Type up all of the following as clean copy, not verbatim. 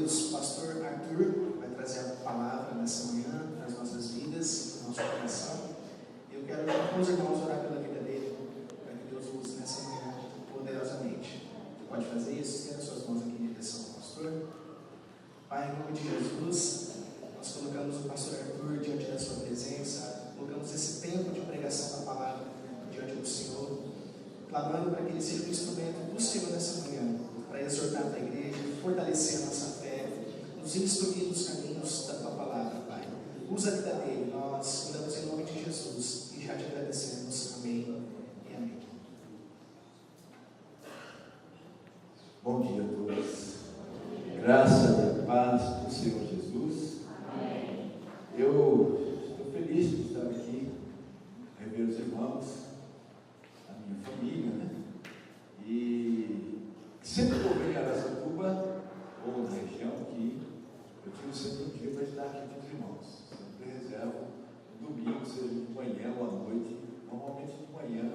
queridos, pastor Arthur vai trazer a palavra nessa manhã para as nossas vidas, para o nosso coração. Eu quero com os irmãos orar pela vida dele, para que Deus use nessa manhã poderosamente. Você pode fazer isso? Estenda suas mãos aqui em direção ao pastor. Pai, em nome de Jesus, nós colocamos o pastor Arthur diante da sua presença, colocamos esse tempo de pregação da palavra diante do Senhor, clamando para que ele seja um instrumento do Senhor nessa manhã, para exortar a igreja, fortalecer a nossa fé, nos instruir nos caminhos da tua palavra, Pai. Usa a vida dele, nós oramos em nome de Jesus e já te agradecemos. Amém e amém. Bom dia a todos. Graça e paz do Senhor Jesus. Amém. Eu estou feliz de estar aqui, rever os irmãos, a minha família, né? E sempre que eu venho a Araçatuba, ou na região aqui, eu tiro sempre um dia para estar aqui com os irmãos. Sempre reservo um domingo, seja de manhã ou à noite, normalmente de manhã,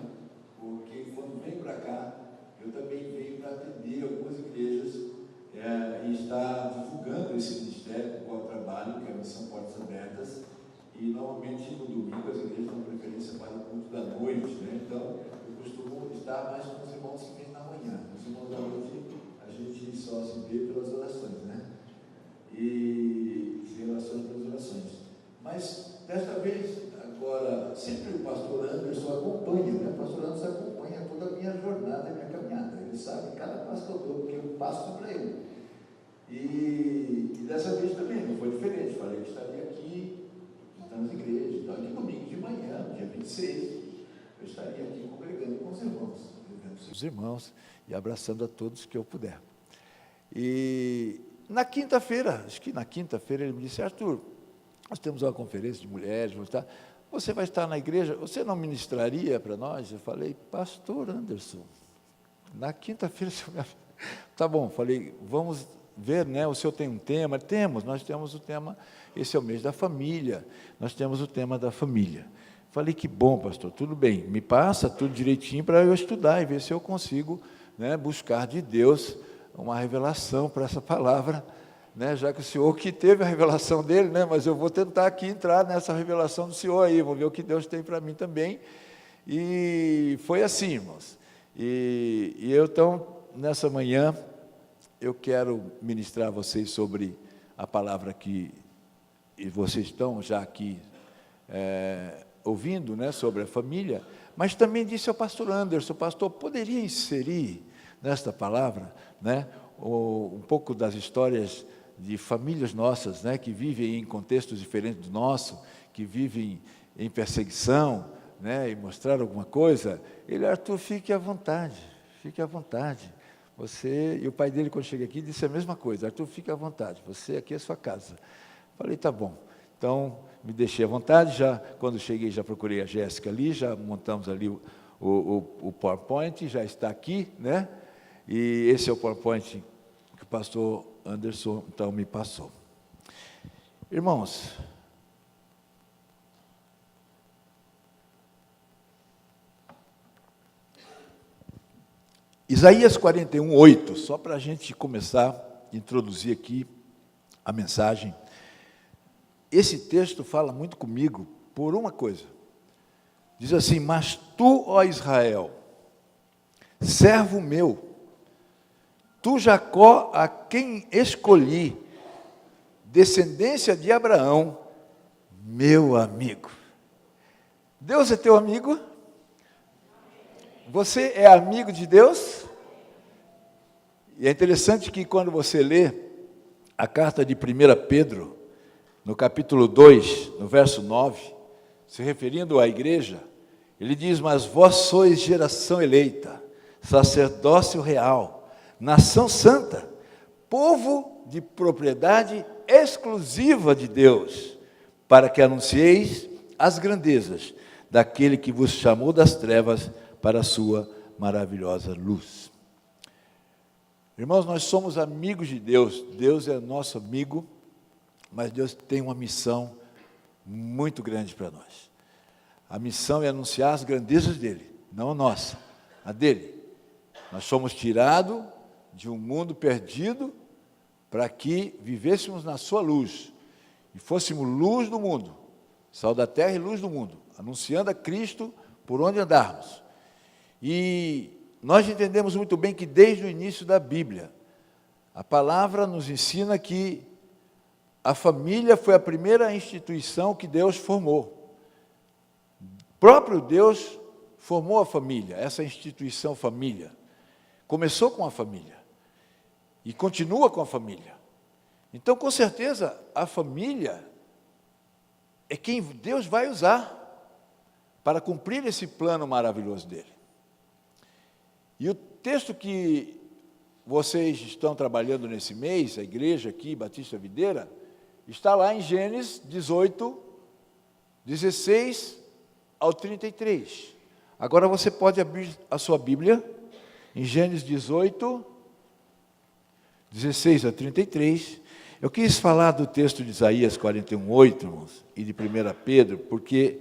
porque quando venho para cá, eu também venho para atender algumas igrejas e estar divulgando esse ministério com o qual eu trabalho, que é a Missão Portas Abertas. E normalmente no domingo as igrejas dão preferência para o culto da noite, né? Então eu costumo estar mais com os irmãos que vêm na manhã. Os irmãos da noite a gente só se vê pelas orações, né? E se relaciona pelas orações. Mas desta vez, agora, sempre o pastor Anderson acompanha, né? O pastor Anderson acompanha toda a minha jornada, a minha caminhada. Ele sabe cada passo que eu dou, porque eu passo para ele. E dessa vez também não foi diferente. Falei que estaria aqui, nas igrejas, então, de domingo de manhã, dia 26, eu estaria aqui congregando com os irmãos, os irmãos, e abraçando a todos que eu puder. E na quinta-feira, acho que na quinta-feira ele me disse: Arthur, nós temos uma conferência de mulheres, você vai estar na igreja, você não ministraria para nós? Eu falei: pastor Anderson, na quinta-feira, tá bom, falei, vamos ver, né, o senhor tem um tema? Nós temos o tema, esse é o mês da família, nós temos o tema da família. Falei: que bom, pastor, tudo bem, me passa tudo direitinho para eu estudar e ver se eu consigo, né, buscar de Deus uma revelação para essa palavra, né, já que o senhor que teve a revelação dele, né, mas eu vou tentar aqui entrar nessa revelação do senhor aí, vou ver o que Deus tem para mim também. E foi assim, irmãos. E eu, então, nessa manhã, eu quero ministrar a vocês sobre a palavra que vocês estão já aqui ouvindo, né, sobre a família, mas também disse ao pastor Anderson: pastor, poderia inserir nesta palavra, né, um pouco das histórias de famílias nossas, né, que vivem em contextos diferentes do nosso, que vivem em perseguição, né, e mostrar alguma coisa? Ele: Arthur, fique à vontade, fique à vontade. Você, e o pai dele, quando cheguei aqui, disse a mesma coisa: Arthur, fique à vontade, você aqui é a sua casa. Falei: tá bom. Então, me deixei à vontade, já, quando cheguei, já procurei a Jéssica ali, já montamos ali o PowerPoint, já está aqui, né? E esse é o PowerPoint que o pastor Anderson, então, me passou. Irmãos, Isaías 41:8, só para a gente começar a introduzir aqui a mensagem. Esse texto fala muito comigo por uma coisa. Diz assim: mas tu, ó Israel, servo meu, tu Jacó, a quem escolhi, descendência de Abraão, meu amigo. Deus é teu amigo? Você é amigo de Deus? E é interessante que quando você lê a carta de 1 Pedro, no capítulo 2, no verso 9, se referindo à igreja, ele diz: mas vós sois geração eleita, sacerdócio real, nação santa, povo de propriedade exclusiva de Deus, para que anuncieis as grandezas daquele que vos chamou das trevas para a sua maravilhosa luz. Irmãos, nós somos amigos de Deus, Deus é nosso amigo, mas Deus tem uma missão muito grande para nós. A missão é anunciar as grandezas dele, não a nossa, a dele. Nós somos tirados de um mundo perdido para que vivêssemos na sua luz e fôssemos luz do mundo, sal da terra e luz do mundo, anunciando a Cristo por onde andarmos. E nós entendemos muito bem que desde o início da Bíblia, a palavra nos ensina que a família foi a primeira instituição que Deus formou. O próprio Deus formou a família, essa instituição família. Começou com a família e continua com a família. Então, com certeza, a família é quem Deus vai usar para cumprir esse plano maravilhoso dele. E o texto que vocês estão trabalhando nesse mês, a igreja aqui, Batista Videira, está lá em Gênesis 18, 16 ao 33. Agora você pode abrir a sua Bíblia, em Gênesis 18, 16 a 33. Eu quis falar do texto de Isaías 41, 8, irmãos, e de 1 Pedro, porque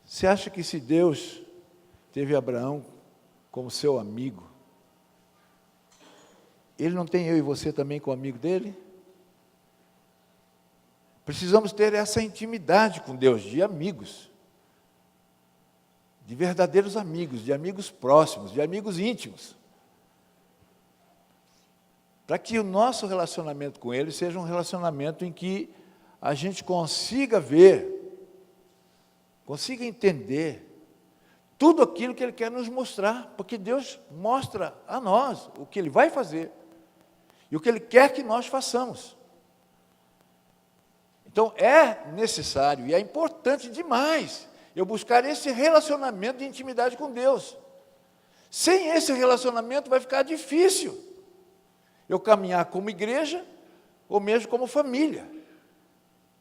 você acha que se Deus teve Abraão como seu amigo, Ele não tem eu e você também como amigo dele? Precisamos ter essa intimidade com Deus, de amigos, de verdadeiros amigos, de amigos próximos, de amigos íntimos, para que o nosso relacionamento com Ele seja um relacionamento em que a gente consiga ver, consiga entender tudo aquilo que Ele quer nos mostrar, porque Deus mostra a nós o que Ele vai fazer e o que Ele quer que nós façamos. Então, é necessário e é importante demais eu buscar esse relacionamento de intimidade com Deus. Sem esse relacionamento vai ficar difícil eu caminhar como igreja ou mesmo como família.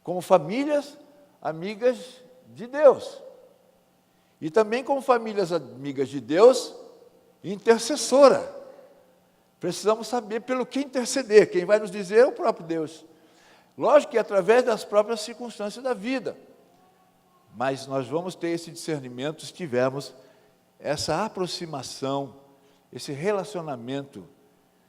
Como famílias amigas de Deus. E também como famílias amigas de Deus, intercessora. Precisamos saber pelo que interceder. Quem vai nos dizer é o próprio Deus. Lógico que é através das próprias circunstâncias da vida. Mas nós vamos ter esse discernimento se tivermos essa aproximação, esse relacionamento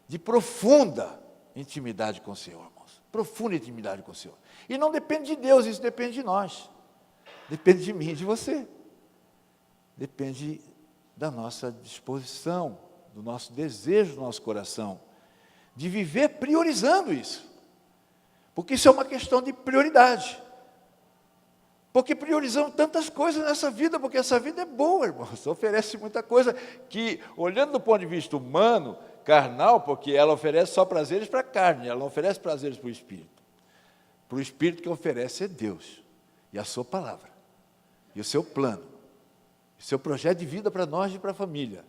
de profunda intimidade com o Senhor, irmãos. Profunda intimidade com o Senhor. E não depende de Deus, isso depende de nós. Depende de mim e de você. Depende da nossa disposição, do nosso desejo do nosso coração, de viver priorizando isso. Porque isso é uma questão de prioridade. Porque priorizamos tantas coisas nessa vida, porque essa vida é boa, irmãos, oferece muita coisa que, olhando do ponto de vista humano, carnal, porque ela oferece só prazeres para a carne, ela não oferece prazeres para o Espírito. Para o Espírito que oferece é Deus, e a sua palavra, e o seu plano, o seu projeto de vida para nós e para a família.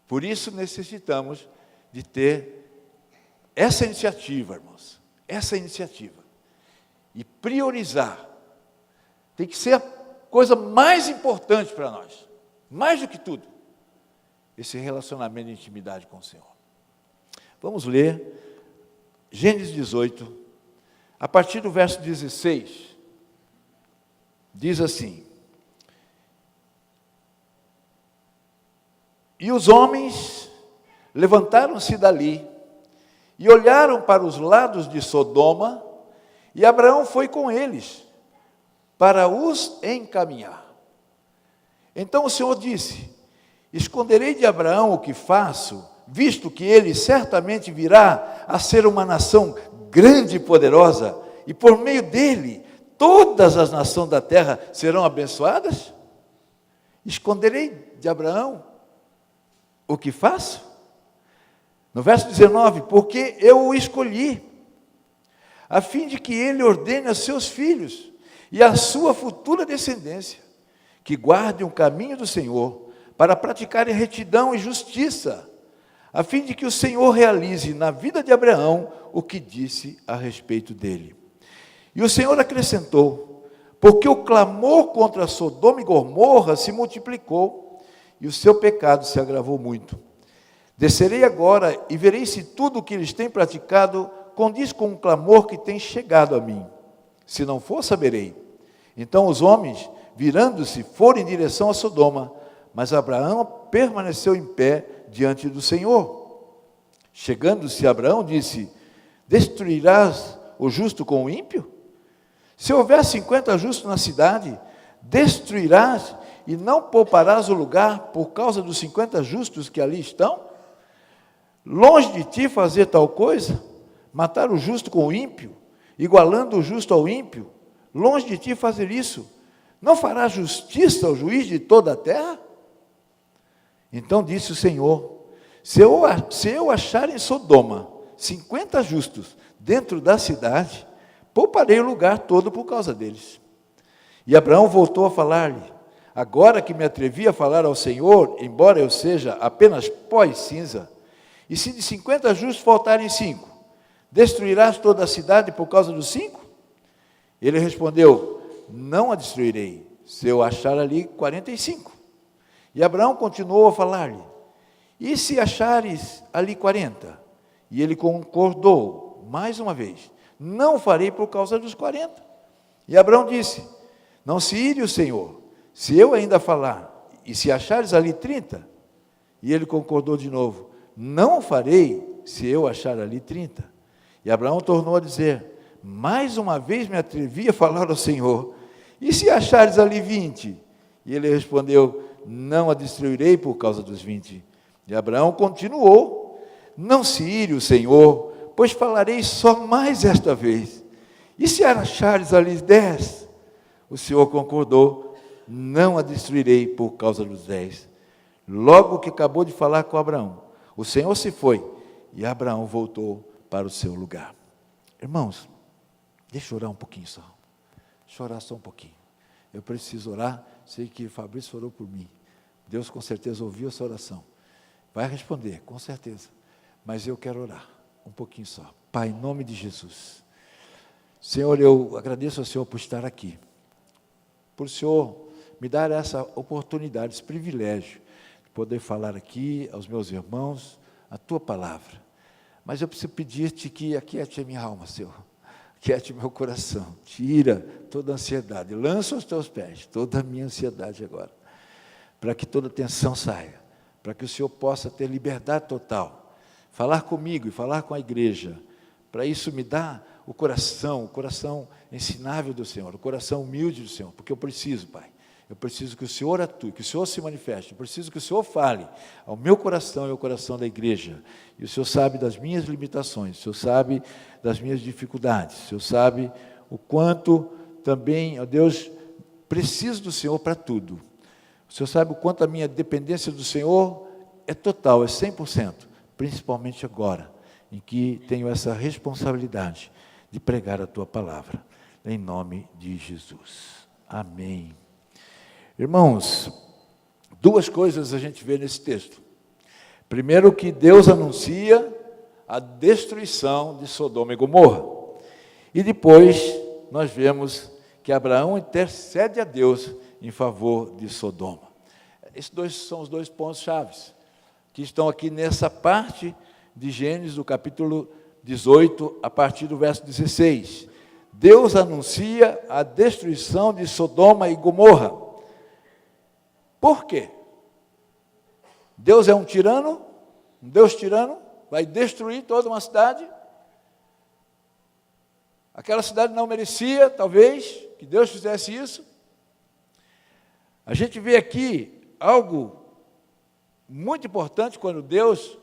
Por isso necessitamos de ter essa iniciativa, irmãos, essa iniciativa, e priorizar. Tem que ser a coisa mais importante para nós, mais do que tudo, esse relacionamento de intimidade com o Senhor. Vamos ler Gênesis 18, a partir do verso 16, diz assim: E os homens levantaram-se dali e olharam para os lados de Sodoma, e Abraão foi com eles, para os encaminhar. Então o Senhor disse: esconderei de Abraão o que faço, visto que ele certamente virá a ser uma nação grande e poderosa, e por meio dele todas as nações da terra serão abençoadas? Esconderei de Abraão o que faço? No verso 19, porque eu o escolhi, a fim de que ele ordene a seus filhos e a sua futura descendência, que guardem o caminho do Senhor, para praticarem retidão e justiça, a fim de que o Senhor realize na vida de Abraão o que disse a respeito dele. E o Senhor acrescentou: porque o clamor contra Sodoma e Gomorra se multiplicou, e o seu pecado se agravou muito. Descerei agora e verei se tudo o que eles têm praticado condiz com o clamor que tem chegado a mim. Se não for, saberei. Então os homens, virando-se, foram em direção a Sodoma, mas Abraão permaneceu em pé diante do Senhor. Chegando-se Abraão, disse: destruirás o justo com o ímpio? Se houver 50 justos na cidade, destruirás e não pouparás o lugar por causa dos 50 justos que ali estão? Longe de ti fazer tal coisa, matar o justo com o ímpio, igualando o justo ao ímpio, longe de ti fazer isso. Não fará justiça ao juiz de toda a terra? Então disse o Senhor: se eu achar em Sodoma 50 justos dentro da cidade, pouparei o lugar todo por causa deles. E Abraão voltou a falar-lhe: agora que me atrevi a falar ao Senhor, embora eu seja apenas pó e cinza, e se de 50 justos faltarem 5, destruirás toda a cidade por causa dos 5? Ele respondeu: não a destruirei, se eu achar ali 45. E Abraão continuou a falar-lhe: e se achares ali 40? E ele concordou, mais uma vez: não farei por causa dos 40. E Abraão disse: não se ire o Senhor, se eu ainda falar, e se achares ali 30? E ele concordou de novo: não farei, se eu achar ali 30. E Abraão tornou a dizer: mais uma vez me atrevi a falar ao Senhor, e se achares ali 20? E ele respondeu: não a destruirei por causa dos 20. E Abraão continuou: não se ire o Senhor, pois falarei só mais esta vez. E se achares ali 10? O Senhor concordou: não a destruirei por causa dos 10. Logo que acabou de falar com Abraão, o Senhor se foi, e Abraão voltou para o seu lugar. Irmãos, deixa eu orar um pouquinho só. Deixa eu orar só um pouquinho. Eu preciso orar. Sei que Fabrício orou por mim. Deus com certeza ouviu essa oração. Vai responder, com certeza. Mas eu quero orar um pouquinho só. Pai, em nome de Jesus. Senhor, eu agradeço ao Senhor por estar aqui. Por o Senhor me dar essa oportunidade, esse privilégio de poder falar aqui aos meus irmãos a Tua palavra. Mas eu preciso pedir-te que aquiete a minha alma, Senhor. Aquiete meu coração. Tira toda a ansiedade. Lança aos Teus pés toda a minha ansiedade agora. Para que toda tensão saia. Para que o Senhor possa ter liberdade total. Falar comigo e falar com a igreja. Para isso me dá o coração ensinável do Senhor, o coração humilde do Senhor, porque eu preciso, Pai. Eu preciso que o Senhor atue, que o Senhor se manifeste. Eu preciso que o Senhor fale ao meu coração e ao coração da igreja. E o Senhor sabe das minhas limitações, o Senhor sabe das minhas dificuldades, o Senhor sabe o quanto também, ó Deus, preciso do Senhor para tudo. O Senhor sabe o quanto a minha dependência do Senhor é total, é 100%, principalmente agora, em que tenho essa responsabilidade de pregar a Tua palavra, em nome de Jesus. Amém. Irmãos, duas coisas a gente vê nesse texto. Primeiro, que Deus anuncia a destruição de Sodoma e Gomorra. E depois, nós vemos que Abraão intercede a Deus em favor de Sodoma. Esses são os dois pontos chaves que estão aqui nessa parte de Gênesis, do capítulo 18, a partir do verso 16. Deus anuncia a destruição de Sodoma e Gomorra. Por quê? Deus é um tirano? Um Deus tirano? Vai destruir toda uma cidade? Aquela cidade não merecia, talvez, que Deus fizesse isso? A gente vê aqui algo muito importante quando Deus,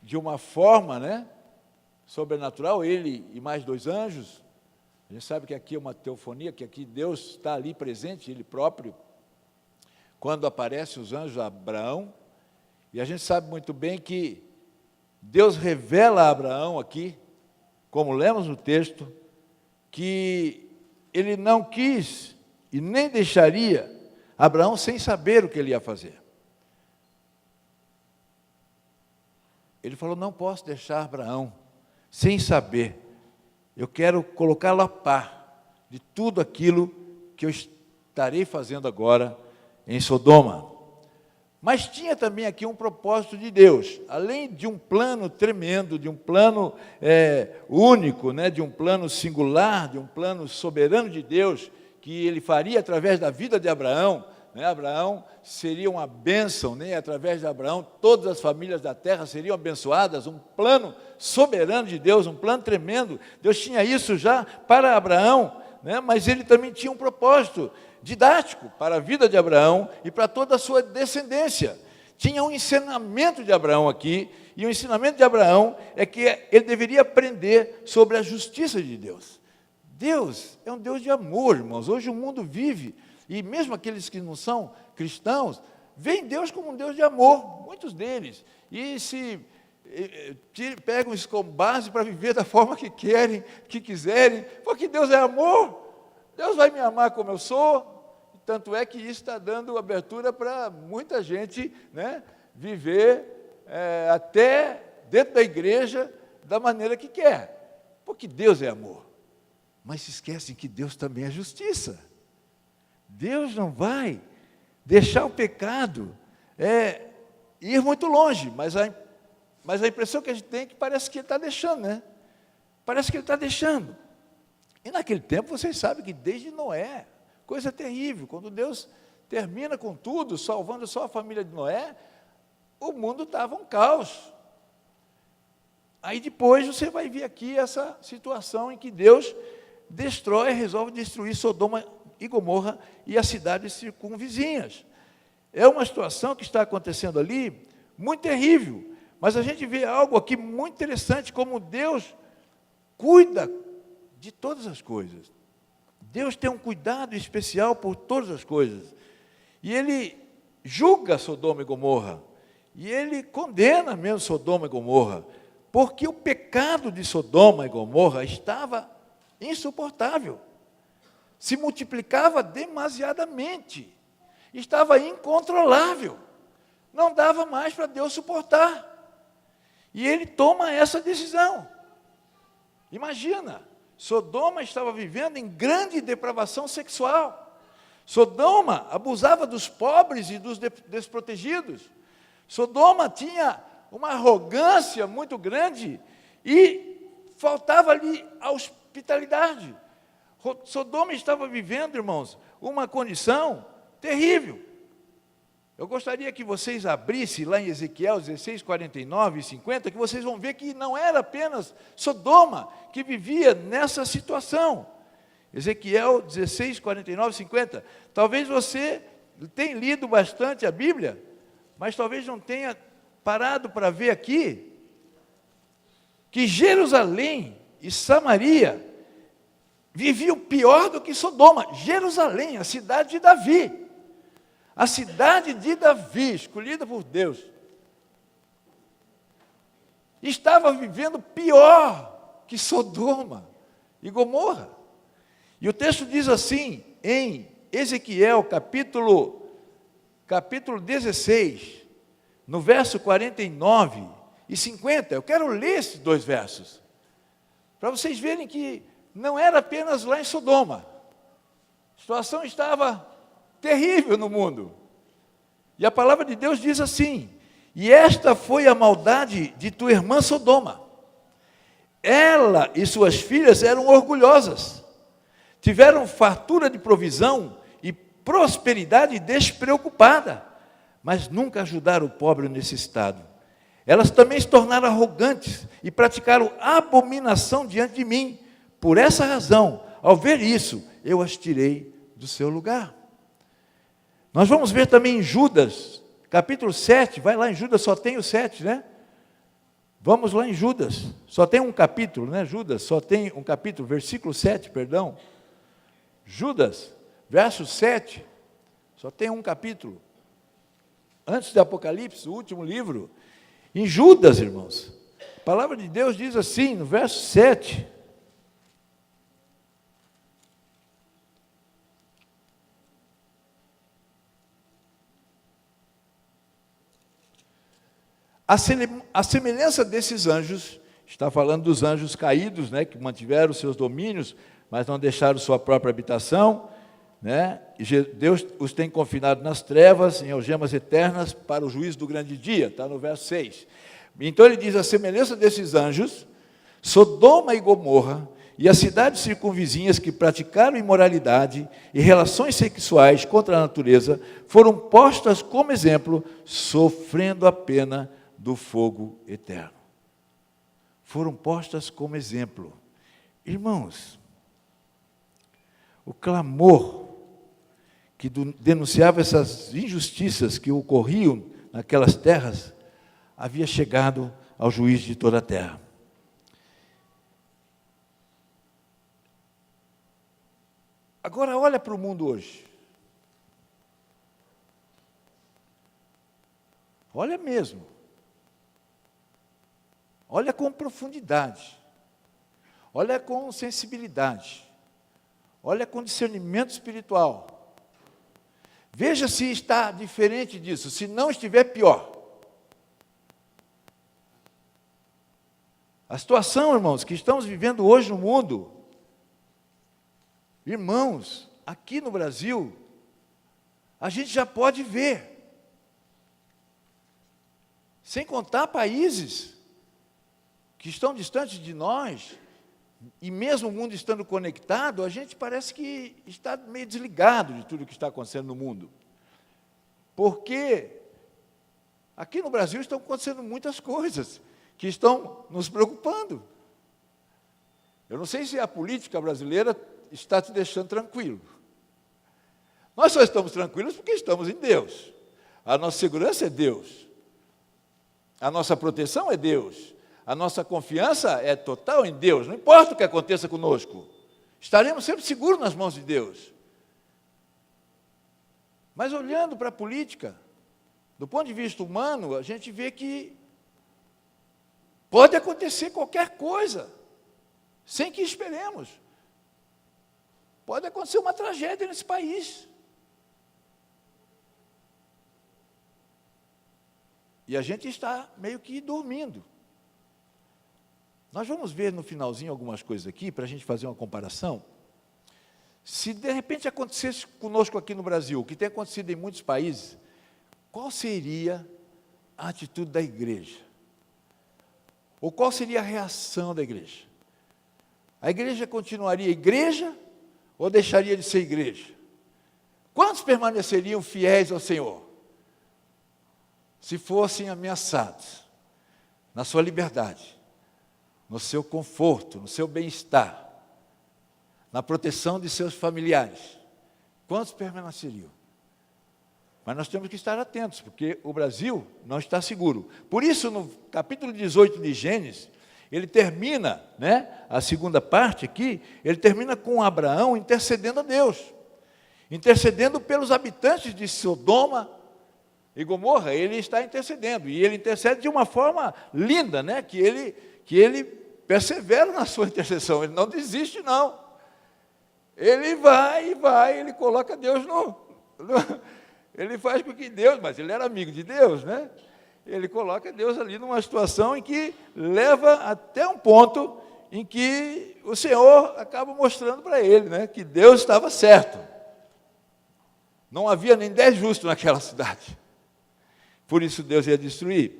de uma forma, sobrenatural, ele e mais 2 anjos, a gente sabe que aqui é uma teofonia, que aqui Deus está ali presente, Ele próprio, quando aparecem os anjos a Abraão, e a gente sabe muito bem que Deus revela a Abraão aqui, como lemos no texto, que Ele não quis e nem deixaria Abraão sem saber o que ele ia fazer. Ele falou: não posso deixar Abraão sem saber, eu quero colocá-lo a par de tudo aquilo que eu estarei fazendo agora em Sodoma. Mas tinha também aqui um propósito de Deus, além de um plano tremendo, de um plano único, de um plano singular, de um plano soberano de Deus, que Ele faria através da vida de Abraão, né, Abraão seria uma bênção, né, através de Abraão todas as famílias da terra seriam abençoadas, um plano soberano de Deus, um plano tremendo. Deus tinha isso já para Abraão, né, mas ele também tinha um propósito didático para a vida de Abraão e para toda a sua descendência. Tinha um ensinamento de Abraão aqui, e o ensinamento de Abraão é que ele deveria aprender sobre a justiça de Deus. Deus é um Deus de amor, irmãos. Hoje o mundo vive, e mesmo aqueles que não são cristãos, veem Deus como um Deus de amor, muitos deles, e se pegam isso como base para viver da forma que querem, que quiserem, porque Deus é amor, Deus vai me amar como eu sou. Tanto é que isso está dando abertura para muita gente, né, viver até dentro da igreja da maneira que quer, porque Deus é amor. Mas se esquecem que Deus também é justiça. Deus não vai deixar o pecado ir muito longe, mas a impressão que a gente tem é que parece que Ele está deixando, né? Parece que Ele está deixando. E naquele tempo, vocês sabem que desde Noé, coisa terrível, quando Deus termina com tudo, salvando só a família de Noé, o mundo estava um caos. Aí depois você vai ver aqui essa situação em que Deus resolve destruir Sodoma e Gomorra e as cidades circunvizinhas. É uma situação que está acontecendo ali, muito terrível, mas a gente vê algo aqui muito interessante, como Deus cuida de todas as coisas. Deus tem um cuidado especial por todas as coisas. E Ele julga Sodoma e Gomorra. E Ele condena mesmo Sodoma e Gomorra. Porque o pecado de Sodoma e Gomorra estava insuportável. Se multiplicava demasiadamente. Estava incontrolável. Não dava mais para Deus suportar. E Ele toma essa decisão. Imagina. Sodoma estava vivendo em grande depravação sexual. Sodoma abusava dos pobres e dos desprotegidos. Sodoma tinha uma arrogância muito grande e faltava ali a hospitalidade. Sodoma estava vivendo, irmãos, uma condição terrível. Eu gostaria que vocês abrissem lá em Ezequiel 16, 49 e 50, que vocês vão ver que não era apenas Sodoma que vivia nessa situação. Ezequiel 16, 49 e 50. Talvez você tenha lido bastante a Bíblia, mas talvez não tenha parado para ver aqui que Jerusalém e Samaria viviam pior do que Sodoma. Jerusalém, a cidade de Davi. A cidade de Davi, escolhida por Deus, estava vivendo pior que Sodoma e Gomorra. E o texto diz assim, em Ezequiel, capítulo 16, no verso 49 e 50, eu quero ler esses dois versos, para vocês verem que não era apenas lá em Sodoma. A situação estava terrível no mundo. E a palavra de Deus diz assim: e esta foi a maldade de tua irmã Sodoma. Ela e suas filhas eram orgulhosas, tiveram fartura de provisão e prosperidade despreocupada, mas nunca ajudaram o pobre necessitado. Elas também se tornaram arrogantes e praticaram abominação diante de mim. Por essa razão, ao ver isso, eu as tirei do seu lugar. Nós vamos ver também em Judas, capítulo 7, vai lá em Judas, só tem o 7, né? Vamos lá em Judas, só tem um capítulo, né? Judas, só tem um capítulo, versículo 7, perdão. Judas, verso 7, só tem um capítulo. Antes do Apocalipse, o último livro. Em Judas, irmãos, a palavra de Deus diz assim, no verso 7... A semelhança desses anjos, está falando dos anjos caídos, né, que mantiveram seus domínios, mas não deixaram sua própria habitação, né? E Deus os tem confinado nas trevas, em algemas eternas, para o juízo do grande dia, está no verso 6. Então ele diz, a semelhança desses anjos, Sodoma e Gomorra e as cidades circunvizinhas que praticaram imoralidade e relações sexuais contra a natureza foram postas como exemplo, sofrendo a pena do fogo eterno. Foram postas como exemplo. Irmãos, o clamor que denunciava essas injustiças que ocorriam naquelas terras havia chegado ao juiz de toda a terra. Agora olha para o mundo hoje. Olha mesmo. Olha com profundidade. Olha com sensibilidade. Olha com discernimento espiritual. Veja se está diferente disso, se não estiver pior. A situação, irmãos, que estamos vivendo hoje no mundo, irmãos, aqui no Brasil, a gente já pode ver. Sem contar países que estão distantes de nós, e mesmo o mundo estando conectado, a gente parece que está meio desligado de tudo o que está acontecendo no mundo. Porque aqui no Brasil estão acontecendo muitas coisas que estão nos preocupando. Eu não sei se a política brasileira está te deixando tranquilo. Nós só estamos tranquilos porque estamos em Deus. A nossa segurança é Deus. A nossa proteção é Deus. A nossa confiança é total em Deus. Não importa o que aconteça conosco. Estaremos sempre seguros nas mãos de Deus. Mas olhando para a política, do ponto de vista humano, a gente vê que pode acontecer qualquer coisa, sem que esperemos. Pode acontecer uma tragédia nesse país. E a gente está meio que dormindo. Nós vamos ver no finalzinho algumas coisas aqui, para a gente fazer uma comparação. Se de repente acontecesse conosco aqui no Brasil, o que tem acontecido em muitos países, qual seria a atitude da igreja? Ou qual seria a reação da igreja? A igreja continuaria igreja ou deixaria de ser igreja? Quantos permaneceriam fiéis ao Senhor? Se fossem ameaçados na sua liberdade, no seu conforto, no seu bem-estar, na proteção de seus familiares, quantos permaneceriam? Mas nós temos que estar atentos, porque o Brasil não está seguro. Por isso, no capítulo 18 de Gênesis, ele termina, a segunda parte aqui, ele termina com Abraão intercedendo a Deus, intercedendo pelos habitantes de Sodoma e Gomorra. Ele está intercedendo, e ele intercede de uma forma linda, que ele persevera na sua intercessão, ele não desiste, não. Ele vai, ele coloca Deus ele faz com que Deus, mas ele era amigo de Deus, Ele coloca Deus ali numa situação em que leva até um ponto em que o Senhor acaba mostrando para ele, que Deus estava certo. Não havia nem 10 justos naquela cidade. Por isso Deus ia destruir.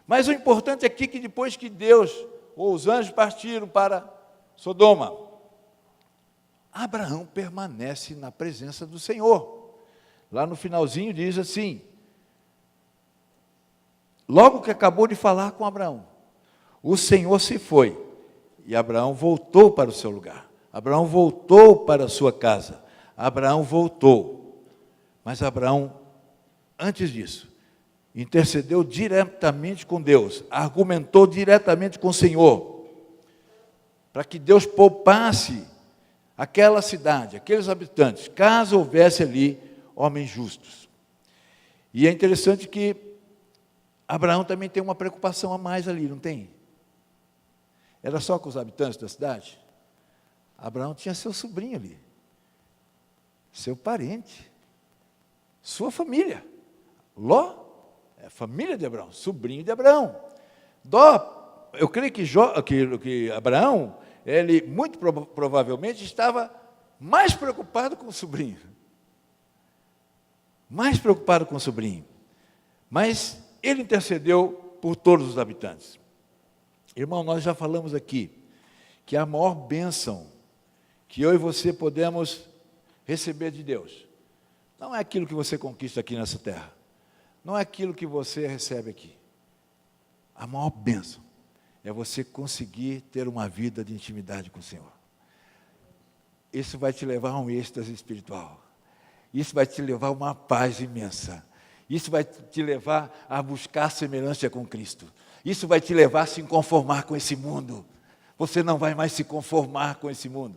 Mas o importante aqui é que depois que Deus, ou os anjos partiram para Sodoma, Abraão permanece na presença do Senhor. Lá no finalzinho diz assim, logo que acabou de falar com Abraão, o Senhor se foi, e Abraão voltou para o seu lugar. Abraão voltou para a sua casa. Abraão voltou. Mas Abraão, antes disso, intercedeu diretamente com Deus, argumentou diretamente com o Senhor, para que Deus poupasse aquela cidade, aqueles habitantes, caso houvesse ali homens justos. E é interessante que Abraão também tem uma preocupação a mais ali, não tem? Era só com os habitantes da cidade? Abraão tinha seu sobrinho ali, seu parente, sua família. Ló é a família de Abraão, sobrinho de Abraão. Eu creio que Abraão, ele muito provavelmente estava mais preocupado com o sobrinho. Mais preocupado com o sobrinho. Mas ele intercedeu por todos os habitantes. Irmão, nós já falamos aqui que a maior bênção que eu e você podemos receber de Deus não é aquilo que você conquista aqui nessa terra, não é aquilo que você recebe aqui. A maior bênção é você conseguir ter uma vida de intimidade com o Senhor. Isso vai te levar a um êxtase espiritual. Isso vai te levar a uma paz imensa. Isso vai te levar a buscar semelhança com Cristo. Isso vai te levar a se conformar com esse mundo. Você não vai mais se conformar com esse mundo.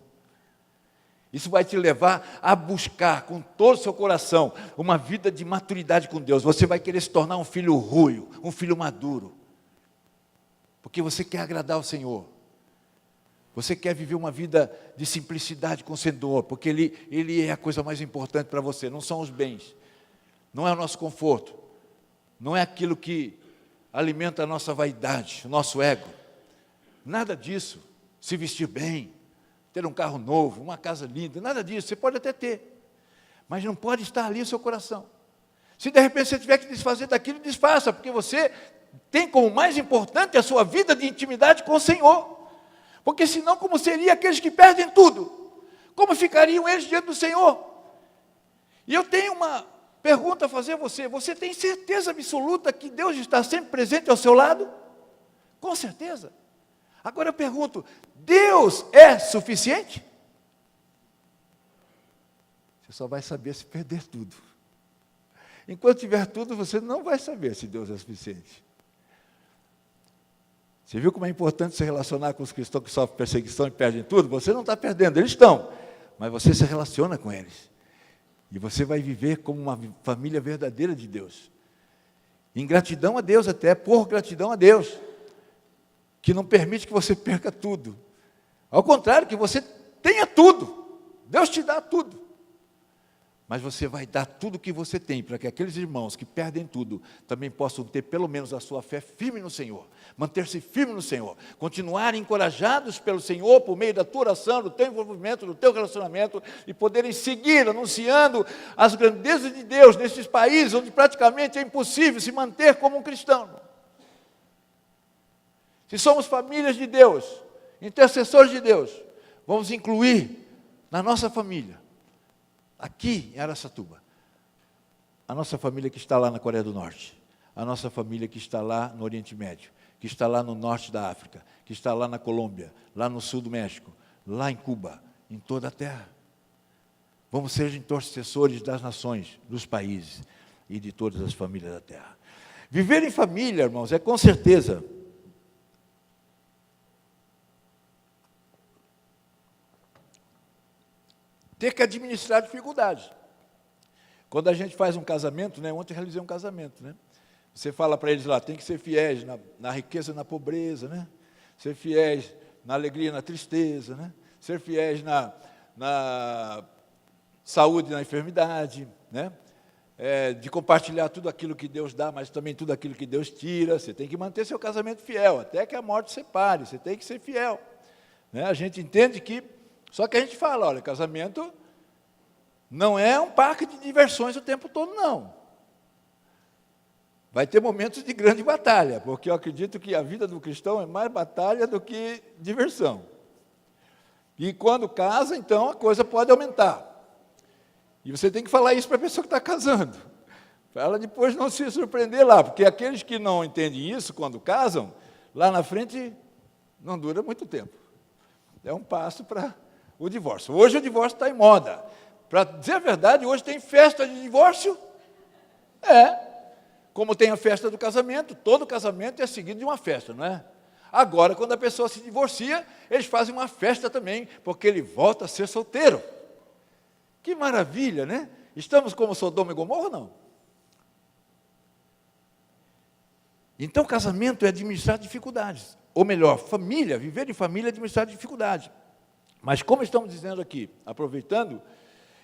Isso vai te levar a buscar com todo o seu coração uma vida de maturidade com Deus. Você vai querer se tornar um filho ruio, um filho maduro. Porque você quer agradar ao Senhor. Você quer viver uma vida de simplicidade com o Senhor, porque Ele é a coisa mais importante para você, não são os bens, não é o nosso conforto, não é aquilo que alimenta a nossa vaidade, o nosso ego, nada disso. Se vestir bem, ter um carro novo, uma casa linda, nada disso. Você pode até ter, mas não pode estar ali o seu coração. Se de repente você tiver que desfazer daquilo, desfaça, porque você tem como mais importante a sua vida de intimidade com o Senhor. Porque senão, como seriam aqueles que perdem tudo? Como ficariam eles diante do Senhor? E eu tenho uma pergunta a fazer a você. Você tem certeza absoluta que Deus está sempre presente ao seu lado? Com certeza. Agora eu pergunto, Deus é suficiente? Você só vai saber se perder tudo. Enquanto tiver tudo, você não vai saber se Deus é suficiente. Você viu como é importante se relacionar com os cristãos que sofrem perseguição e perdem tudo? Você não está perdendo, eles estão, mas você se relaciona com eles. E você vai viver como uma família verdadeira de Deus. Em gratidão a Deus até, por gratidão a Deus, que não permite que você perca tudo. Ao contrário, que você tenha tudo. Deus te dá tudo. Mas você vai dar tudo o que você tem, para que aqueles irmãos que perdem tudo, também possam ter pelo menos a sua fé firme no Senhor, manter-se firme no Senhor, continuar encorajados pelo Senhor, por meio da tua oração, do teu envolvimento, do teu relacionamento, e poderem seguir anunciando as grandezas de Deus nesses países, onde praticamente é impossível se manter como um cristão. Se somos famílias de Deus, intercessores de Deus, vamos incluir na nossa família, aqui em Araçatuba, a nossa família que está lá na Coreia do Norte, a nossa família que está lá no Oriente Médio, que está lá no norte da África, que está lá na Colômbia, lá no sul do México, lá em Cuba, em toda a terra. Vamos ser intercessores das nações, dos países e de todas as famílias da terra. Viver em família, irmãos, é com certeza ter que administrar dificuldades. Quando a gente faz um casamento, né? Ontem eu realizei um casamento, né? Você fala para eles lá, tem que ser fiéis na riqueza e na pobreza, né? Ser fiéis na alegria e na tristeza, né? Ser fiéis na saúde e na enfermidade, né? De compartilhar tudo aquilo que Deus dá, mas também tudo aquilo que Deus tira. Você tem que manter seu casamento fiel, até que a morte separe, você tem que ser fiel, né? A gente entende que, só que a gente fala, olha, casamento não é um parque de diversões o tempo todo, não. Vai ter momentos de grande batalha, porque eu acredito que a vida do cristão é mais batalha do que diversão. E quando casa, então, a coisa pode aumentar. E você tem que falar isso para a pessoa que está casando, para ela depois não se surpreender lá, porque aqueles que não entendem isso, quando casam, lá na frente não dura muito tempo. É um passo para o divórcio. Hoje o divórcio está em moda. Para dizer a verdade, hoje tem festa de divórcio. Como tem a festa do casamento, todo casamento é seguido de uma festa, não é? Agora, quando a pessoa se divorcia, eles fazem uma festa também, porque ele volta a ser solteiro. Que maravilha, né? Estamos como Sodoma e Gomorra, não? Então, casamento é administrar dificuldades. Ou melhor, família, viver em família é administrar dificuldades. Mas como estamos dizendo aqui, aproveitando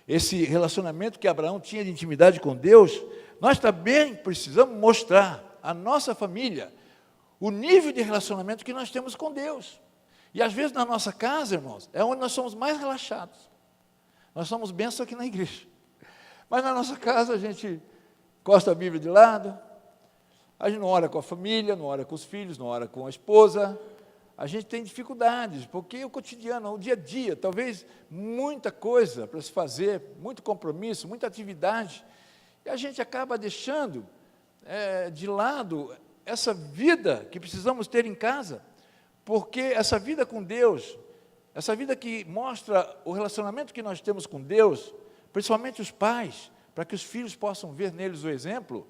esse relacionamento que Abraão tinha de intimidade com Deus, nós também precisamos mostrar à nossa família o nível de relacionamento que nós temos com Deus. E às vezes na nossa casa, irmãos, é onde nós somos mais relaxados. Nós somos bênçãos aqui na igreja. Mas na nossa casa a gente encosta a Bíblia de lado, a gente não ora com a família, não ora com os filhos, não ora com a esposa, a gente tem dificuldades, porque o cotidiano, o dia a dia, talvez muita coisa para se fazer, muito compromisso, muita atividade, e a gente acaba deixando de lado essa vida que precisamos ter em casa, porque essa vida com Deus, essa vida que mostra o relacionamento que nós temos com Deus, principalmente os pais, para que os filhos possam ver neles o exemplo,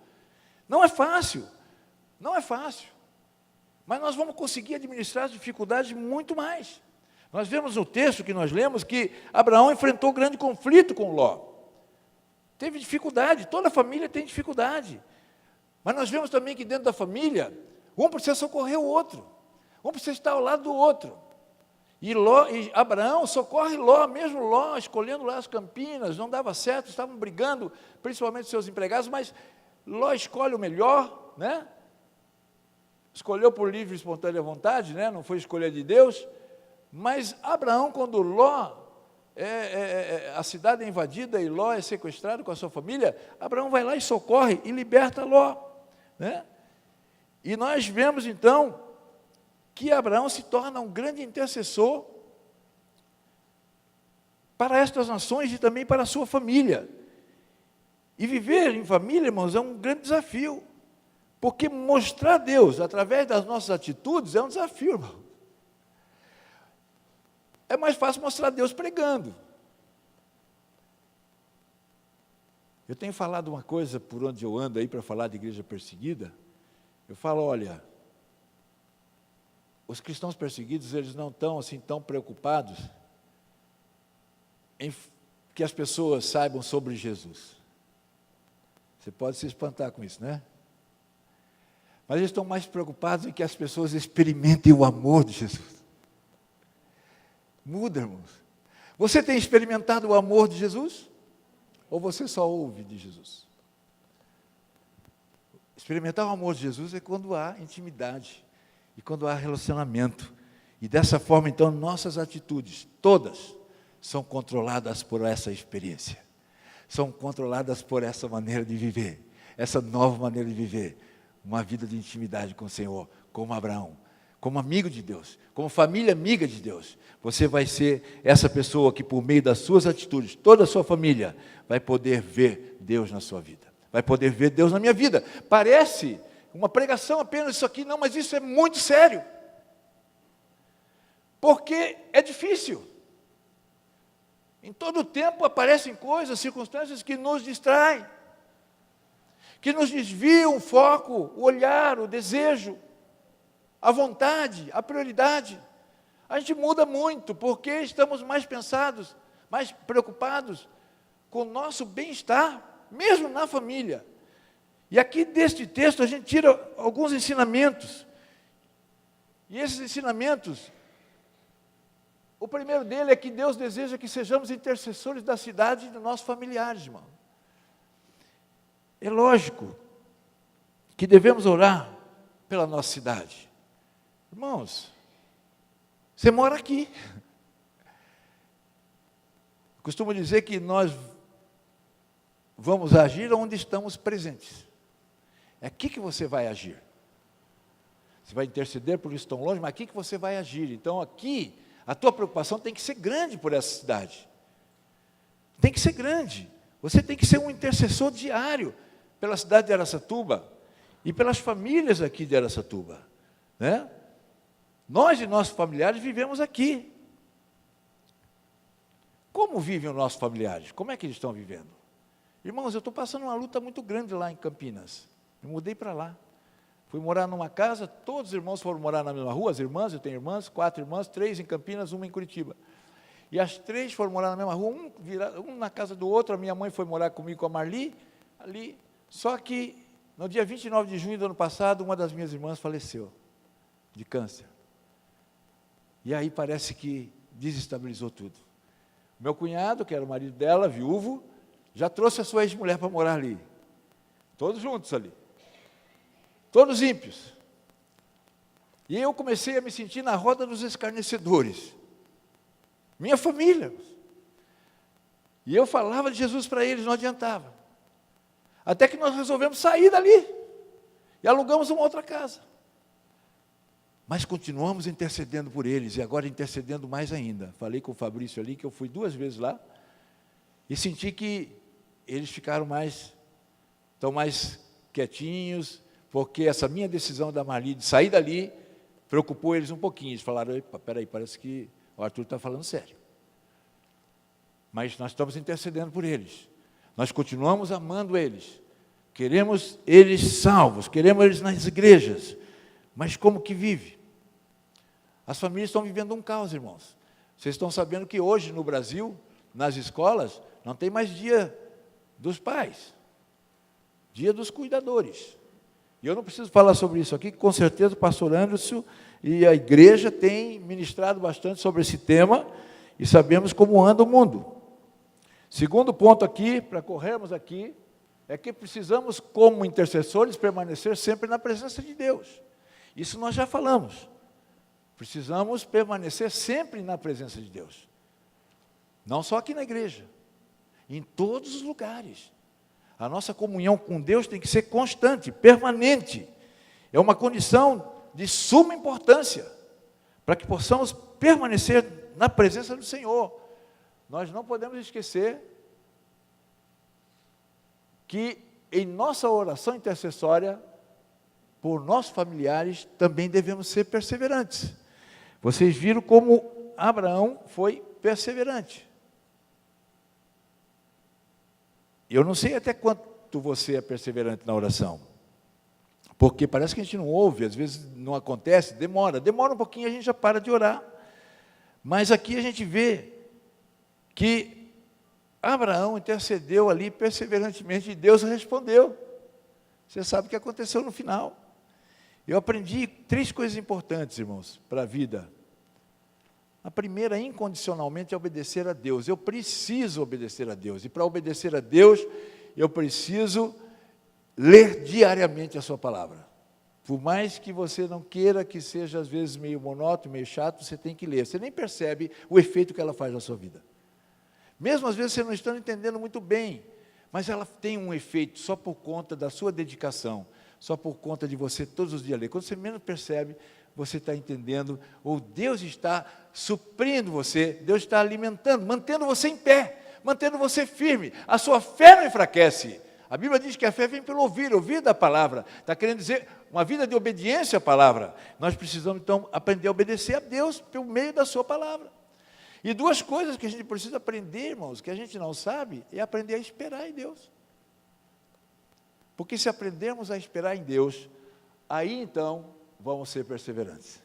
não é fácil, não é fácil, mas nós vamos conseguir administrar as dificuldades muito mais. Nós vemos no texto que nós lemos que Abraão enfrentou grande conflito com Ló, teve dificuldade, toda a família tem dificuldade, mas nós vemos também que dentro da família, um precisa socorrer o outro, um precisa estar ao lado do outro, e Abraão socorre Ló, mesmo Ló escolhendo lá as campinas, não dava certo, estavam brigando, principalmente seus empregados, mas Ló escolhe o melhor, né? Escolheu por livre e espontânea vontade, né? Não foi escolha de Deus, mas Abraão, quando Ló, a cidade é invadida e Ló é sequestrado com a sua família, Abraão vai lá e socorre e liberta Ló, né? E nós vemos então que Abraão se torna um grande intercessor para estas nações e também para a sua família. E viver em família, irmãos, é um grande desafio, porque mostrar Deus através das nossas atitudes é um desafio, irmão. É mais fácil mostrar Deus pregando. Eu tenho falado uma coisa por onde eu ando aí para falar de igreja perseguida. Eu falo, olha, os cristãos perseguidos, eles não estão assim tão preocupados em que as pessoas saibam sobre Jesus. Você pode se espantar com isso, né? Mas eles estão mais preocupados em que as pessoas experimentem o amor de Jesus. Muda, irmãos. Você tem experimentado o amor de Jesus? Ou você só ouve de Jesus? Experimentar o amor de Jesus é quando há intimidade e quando há relacionamento. E dessa forma, então, nossas atitudes, todas, são controladas por essa experiência. São controladas por essa maneira de viver, essa nova maneira de viver, uma vida de intimidade com o Senhor, como Abraão, como amigo de Deus, como família amiga de Deus. Você vai ser essa pessoa que, por meio das suas atitudes, toda a sua família, vai poder ver Deus na sua vida, vai poder ver Deus na minha vida. Parece uma pregação apenas isso aqui, não, mas isso é muito sério, porque é difícil. Em todo o tempo aparecem coisas, circunstâncias que nos distraem, que nos desviam o foco, o olhar, o desejo, a vontade, a prioridade. A gente muda muito, porque estamos mais pensados, mais preocupados com o nosso bem-estar, mesmo na família. E aqui deste texto a gente tira alguns ensinamentos. E esses ensinamentos, o primeiro dele é que Deus deseja que sejamos intercessores da cidade e dos nossos familiares, irmão. É lógico que devemos orar pela nossa cidade. Irmãos, você mora aqui. Costumo dizer que nós vamos agir onde estamos presentes. É aqui que você vai agir. Você vai interceder por isso tão longe, mas aqui que você vai agir. Então aqui, a tua preocupação tem que ser grande por essa cidade. Tem que ser grande. Você tem que ser um intercessor diário pela cidade de Araçatuba e pelas famílias aqui de Araçatuba, né? Nós e nossos familiares vivemos aqui. Como vivem os nossos familiares? Como é que eles estão vivendo? Irmãos, eu estou passando uma luta muito grande lá em Campinas. Eu mudei para lá. Fui morar numa casa, todos os irmãos foram morar na mesma rua, as irmãs, eu tenho irmãs, 4 irmãs, 3 em Campinas, 1 em Curitiba. E as 3 foram morar na mesma rua, um na casa do outro, a minha mãe foi morar comigo com a Marli, ali. Só que, no dia 29 de junho do ano passado, uma das minhas irmãs faleceu, de câncer. E aí parece que desestabilizou tudo. Meu cunhado, que era o marido dela, viúvo, já trouxe a sua ex-mulher para morar ali. Todos juntos ali. Todos ímpios. E eu comecei a me sentir na roda dos escarnecedores. Minha família. E eu falava de Jesus para eles, não adiantava. Até que nós resolvemos sair dali. E alugamos uma outra casa. Mas continuamos intercedendo por eles, e agora intercedendo mais ainda. Falei com o Fabrício ali, que eu fui 2 vezes lá, e senti que eles estão mais quietinhos, porque essa minha decisão da Marli de sair dali, preocupou eles um pouquinho. Eles falaram, peraí, parece que o Arthur está falando sério. Mas nós estamos intercedendo por eles. Nós continuamos amando eles. Queremos eles salvos, queremos eles nas igrejas. Mas como que vive? As famílias estão vivendo um caos, irmãos. Vocês estão sabendo que hoje no Brasil, nas escolas, não tem mais dia dos pais, dia dos cuidadores. E eu não preciso falar sobre isso aqui, que com certeza o pastor Anderson e a igreja têm ministrado bastante sobre esse tema, e sabemos como anda o mundo. Segundo ponto aqui, para corrermos aqui, é que precisamos, como intercessores, permanecer sempre na presença de Deus. Isso nós já falamos. Precisamos permanecer sempre na presença de Deus. Não só aqui na igreja, em todos os lugares. A nossa comunhão com Deus tem que ser constante, permanente. É uma condição de suma importância para que possamos permanecer na presença do Senhor. Nós não podemos esquecer que em nossa oração intercessória, por nossos familiares, também devemos ser perseverantes. Vocês viram como Abraão foi perseverante. Eu não sei até quanto você é perseverante na oração, porque parece que a gente não ouve, às vezes não acontece, demora um pouquinho, a gente já para de orar. Mas aqui a gente vê que Abraão intercedeu ali perseverantemente e Deus respondeu. Você sabe o que aconteceu no final. Eu aprendi 3 coisas importantes, irmãos, para a vida. A primeira, incondicionalmente, é obedecer a Deus. Eu preciso obedecer a Deus. E para obedecer a Deus, eu preciso ler diariamente a sua palavra. Por mais que você não queira que seja, às vezes, meio monótono, meio chato, você tem que ler. Você nem percebe o efeito que ela faz na sua vida. Mesmo, às vezes, você não está entendendo muito bem, mas ela tem um efeito só por conta da sua dedicação, só por conta de você todos os dias ler. Quando você menos percebe, você está entendendo, ou Deus está suprindo você, Deus está alimentando, mantendo você em pé, mantendo você firme. A sua fé não enfraquece. A Bíblia diz que a fé vem pelo ouvir da palavra. Está querendo dizer uma vida de obediência à palavra. Nós precisamos, então, aprender a obedecer a Deus pelo meio da sua palavra. E 2 coisas que a gente precisa aprender, irmãos, que a gente não sabe, é aprender a esperar em Deus. Porque se aprendermos a esperar em Deus, aí então vamos ser perseverantes.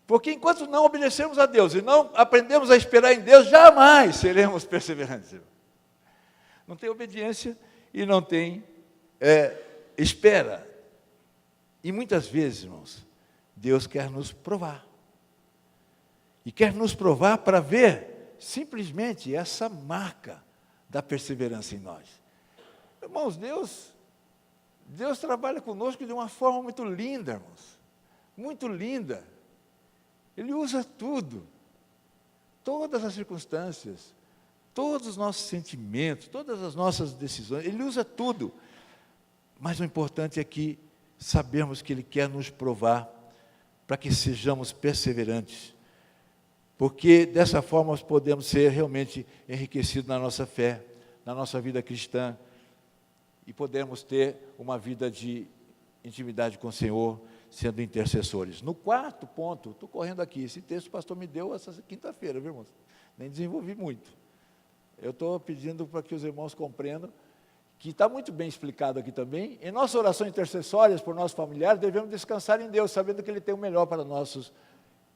Porque enquanto não obedecermos a Deus e não aprendemos a esperar em Deus, jamais seremos perseverantes. Não tem obediência e não tem espera. E muitas vezes, irmãos, Deus quer nos provar. E quer nos provar para ver simplesmente essa marca da perseverança em nós. Irmãos, Deus trabalha conosco de uma forma muito linda, irmãos. Muito linda. Ele usa tudo. Todas as circunstâncias, todos os nossos sentimentos, todas as nossas decisões. Ele usa tudo. Mas o importante é que sabemos que Ele quer nos provar para que sejamos perseverantes. Porque dessa forma nós podemos ser realmente enriquecidos na nossa fé, na nossa vida cristã, e podemos ter uma vida de intimidade com o Senhor, sendo intercessores. No 4º ponto, estou correndo aqui, esse texto o pastor me deu essa quinta-feira, viu, irmãos? Nem desenvolvi muito. Eu estou pedindo para que os irmãos compreendam, que está muito bem explicado aqui também. Em nossas orações intercessórias por nossos familiares, devemos descansar em Deus, sabendo que Ele tem o melhor para nossos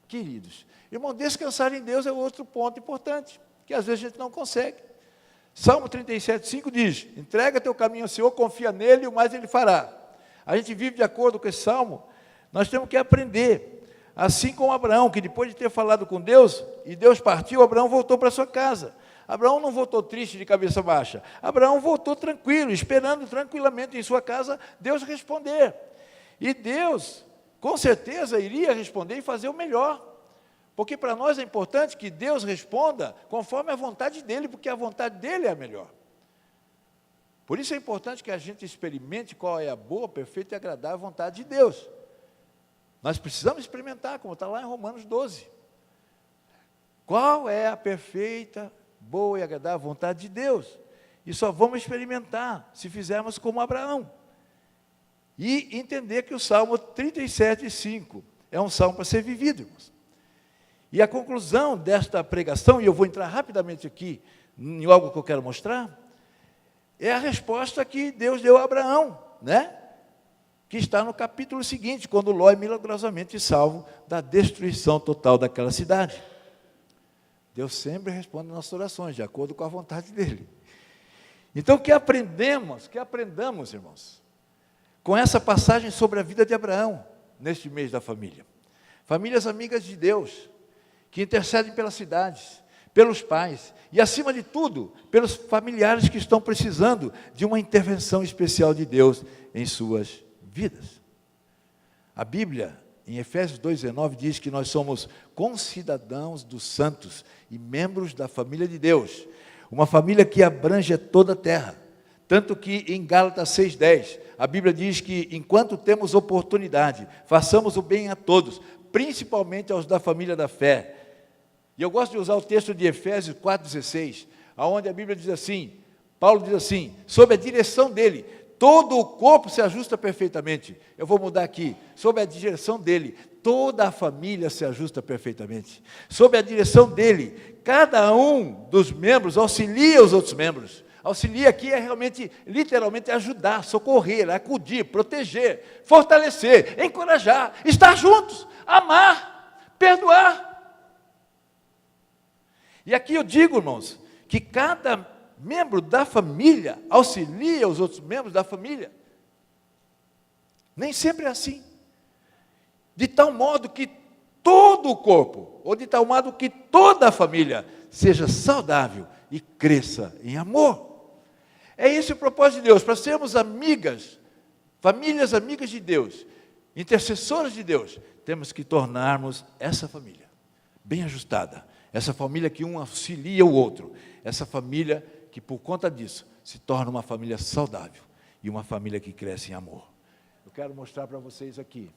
queridos. Irmão, descansar em Deus é outro ponto importante, que às vezes a gente não consegue. Salmo 37:5 diz, entrega teu caminho ao Senhor, confia nele e o mais Ele fará. A gente vive de acordo com esse Salmo, nós temos que aprender, assim como Abraão, que depois de ter falado com Deus, e Deus partiu, Abraão voltou para sua casa. Abraão não voltou triste de cabeça baixa, Abraão voltou tranquilo, esperando tranquilamente em sua casa Deus responder. E Deus, com certeza, iria responder e fazer o melhor. Porque para nós é importante que Deus responda conforme a vontade dEle, porque a vontade dEle é a melhor. Por isso é importante que a gente experimente qual é a boa, perfeita e agradável vontade de Deus. Nós precisamos experimentar, como está lá em Romanos 12. Qual é a perfeita, boa e agradável vontade de Deus? E só vamos experimentar se fizermos como Abraão. E entender que o Salmo 37:5 é um salmo para ser vivido, irmãos. E a conclusão desta pregação, e eu vou entrar rapidamente aqui em algo que eu quero mostrar, é a resposta que Deus deu a Abraão, né? Que está no capítulo seguinte, quando Ló é milagrosamente salvo da destruição total daquela cidade. Deus sempre responde nossas orações, de acordo com a vontade dEle. Então, que aprendamos, irmãos, com essa passagem sobre a vida de Abraão, neste mês da família. Famílias amigas de Deus, que intercedem pelas cidades, pelos pais, e acima de tudo, pelos familiares que estão precisando de uma intervenção especial de Deus em suas vidas. A Bíblia, em Efésios 2:19, diz que nós somos concidadãos dos santos e membros da família de Deus, uma família que abrange toda a terra, tanto que em Gálatas 6:10, a Bíblia diz que enquanto temos oportunidade, façamos o bem a todos, principalmente aos da família da fé. E eu gosto de usar o texto de Efésios 4:16, onde a Bíblia diz assim, Paulo diz assim, sob a direção dele, todo o corpo se ajusta perfeitamente. Eu vou mudar aqui, sob a direção dele, toda a família se ajusta perfeitamente. Sob a direção dele, cada um dos membros auxilia os outros membros. Auxilia aqui é realmente, literalmente, ajudar, socorrer, acudir, proteger, fortalecer, encorajar, estar juntos, amar, perdoar. E aqui eu digo, irmãos, que cada membro da família auxilia os outros membros da família. Nem sempre é assim. De tal modo que todo o corpo, ou de tal modo que toda a família seja saudável e cresça em amor. É esse o propósito de Deus, para sermos amigas, famílias amigas de Deus, intercessoras de Deus, temos que tornarmos essa família bem ajustada, essa família que um auxilia o outro, essa família que por conta disso se torna uma família saudável e uma família que cresce em amor. Eu quero mostrar para vocês aqui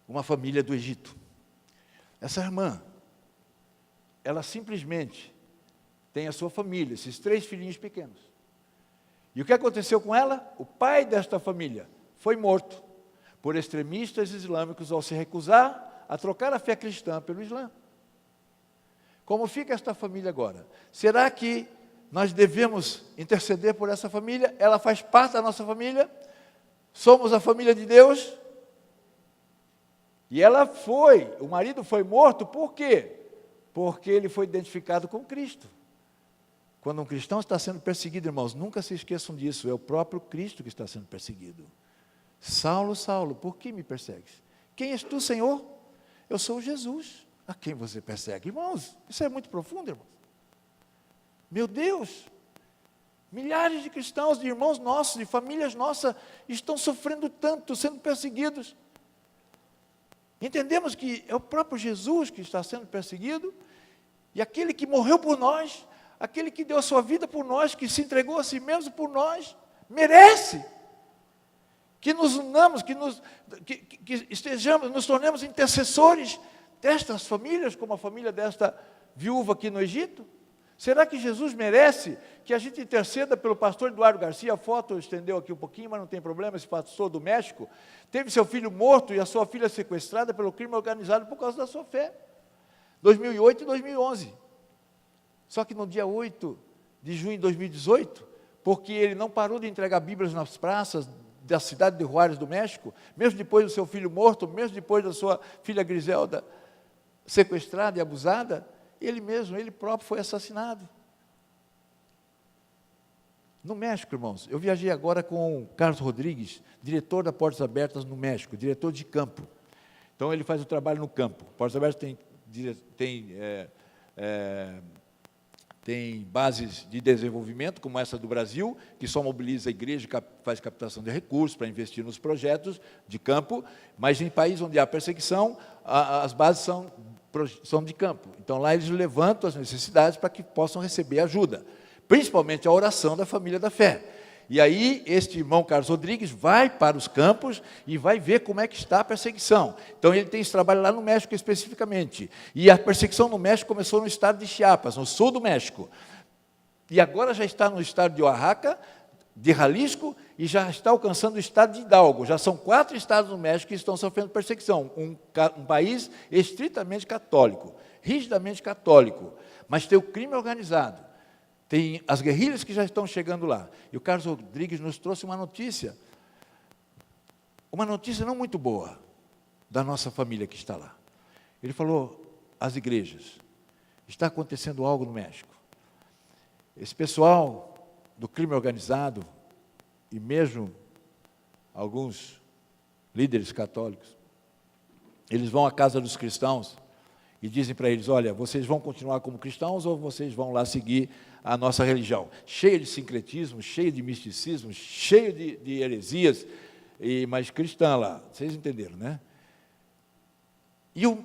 uma família do Egito. Essa irmã, ela simplesmente tem a sua família, esses 3 filhinhos pequenos. E o que aconteceu com ela? O pai desta família foi morto por extremistas islâmicos ao se recusar a trocar a fé cristã pelo Islã. Como fica esta família agora? Será que nós devemos interceder por essa família? Ela faz parte da nossa família? Somos a família de Deus? E o marido foi morto, por quê? Porque ele foi identificado com Cristo. Quando um cristão está sendo perseguido, irmãos, nunca se esqueçam disso, é o próprio Cristo que está sendo perseguido. Saulo, Saulo, por que me persegues? Quem és tu, Senhor? Eu sou Jesus. A quem você persegue? Irmãos, isso é muito profundo, irmãos. Meu Deus, milhares de cristãos, de irmãos nossos, de famílias nossas, estão sofrendo tanto, sendo perseguidos. Entendemos que é o próprio Jesus que está sendo perseguido, e aquele que morreu por nós, aquele que deu a sua vida por nós, que se entregou a si mesmo por nós, merece que nos unamos, que estejamos, nos tornemos intercessores destas famílias, como a família desta viúva aqui no Egito. Será que Jesus merece que a gente interceda pelo pastor Eduardo Garcia? A foto estendeu aqui um pouquinho, mas não tem problema, esse pastor do México teve seu filho morto e a sua filha sequestrada pelo crime organizado por causa da sua fé, 2008 e 2011. Só que no dia 8 de junho de 2018, porque ele não parou de entregar Bíblias nas praças da cidade de Juárez, do México, mesmo depois do seu filho morto, mesmo depois da sua filha Griselda sequestrada e abusada, ele próprio foi assassinado. No México, irmãos, eu viajei agora com o Carlos Rodrigues, diretor da Portas Abertas no México, diretor de campo. Então, ele faz o trabalho no campo. Portas Abertas tem bases de desenvolvimento, como essa do Brasil, que só mobiliza a igreja, faz captação de recursos para investir nos projetos de campo, mas em países onde há perseguição, as bases são de campo. Então, lá eles levantam as necessidades para que possam receber ajuda, principalmente a oração da família da fé. E aí, este irmão Carlos Rodrigues vai para os campos e vai ver como é que está a perseguição. Então, ele tem esse trabalho lá no México especificamente. E a perseguição no México começou no estado de Chiapas, no sul do México. E agora já está no estado de Oaxaca, de Jalisco, e já está alcançando o estado de Hidalgo. Já são 4 estados no México que estão sofrendo perseguição. Um país estritamente católico, rigidamente católico. Mas tem o crime organizado. Tem as guerrilhas que já estão chegando lá. E o Carlos Rodrigues nos trouxe uma notícia não muito boa, da nossa família que está lá. Ele falou, as igrejas, está acontecendo algo no México. Esse pessoal do crime organizado, e mesmo alguns líderes católicos, eles vão à casa dos cristãos e dizem para eles, olha, vocês vão continuar como cristãos ou vocês vão lá seguir a nossa religião? Cheia de sincretismo, cheia de misticismo, cheia de heresias, mas cristã lá, vocês entenderam, né? E o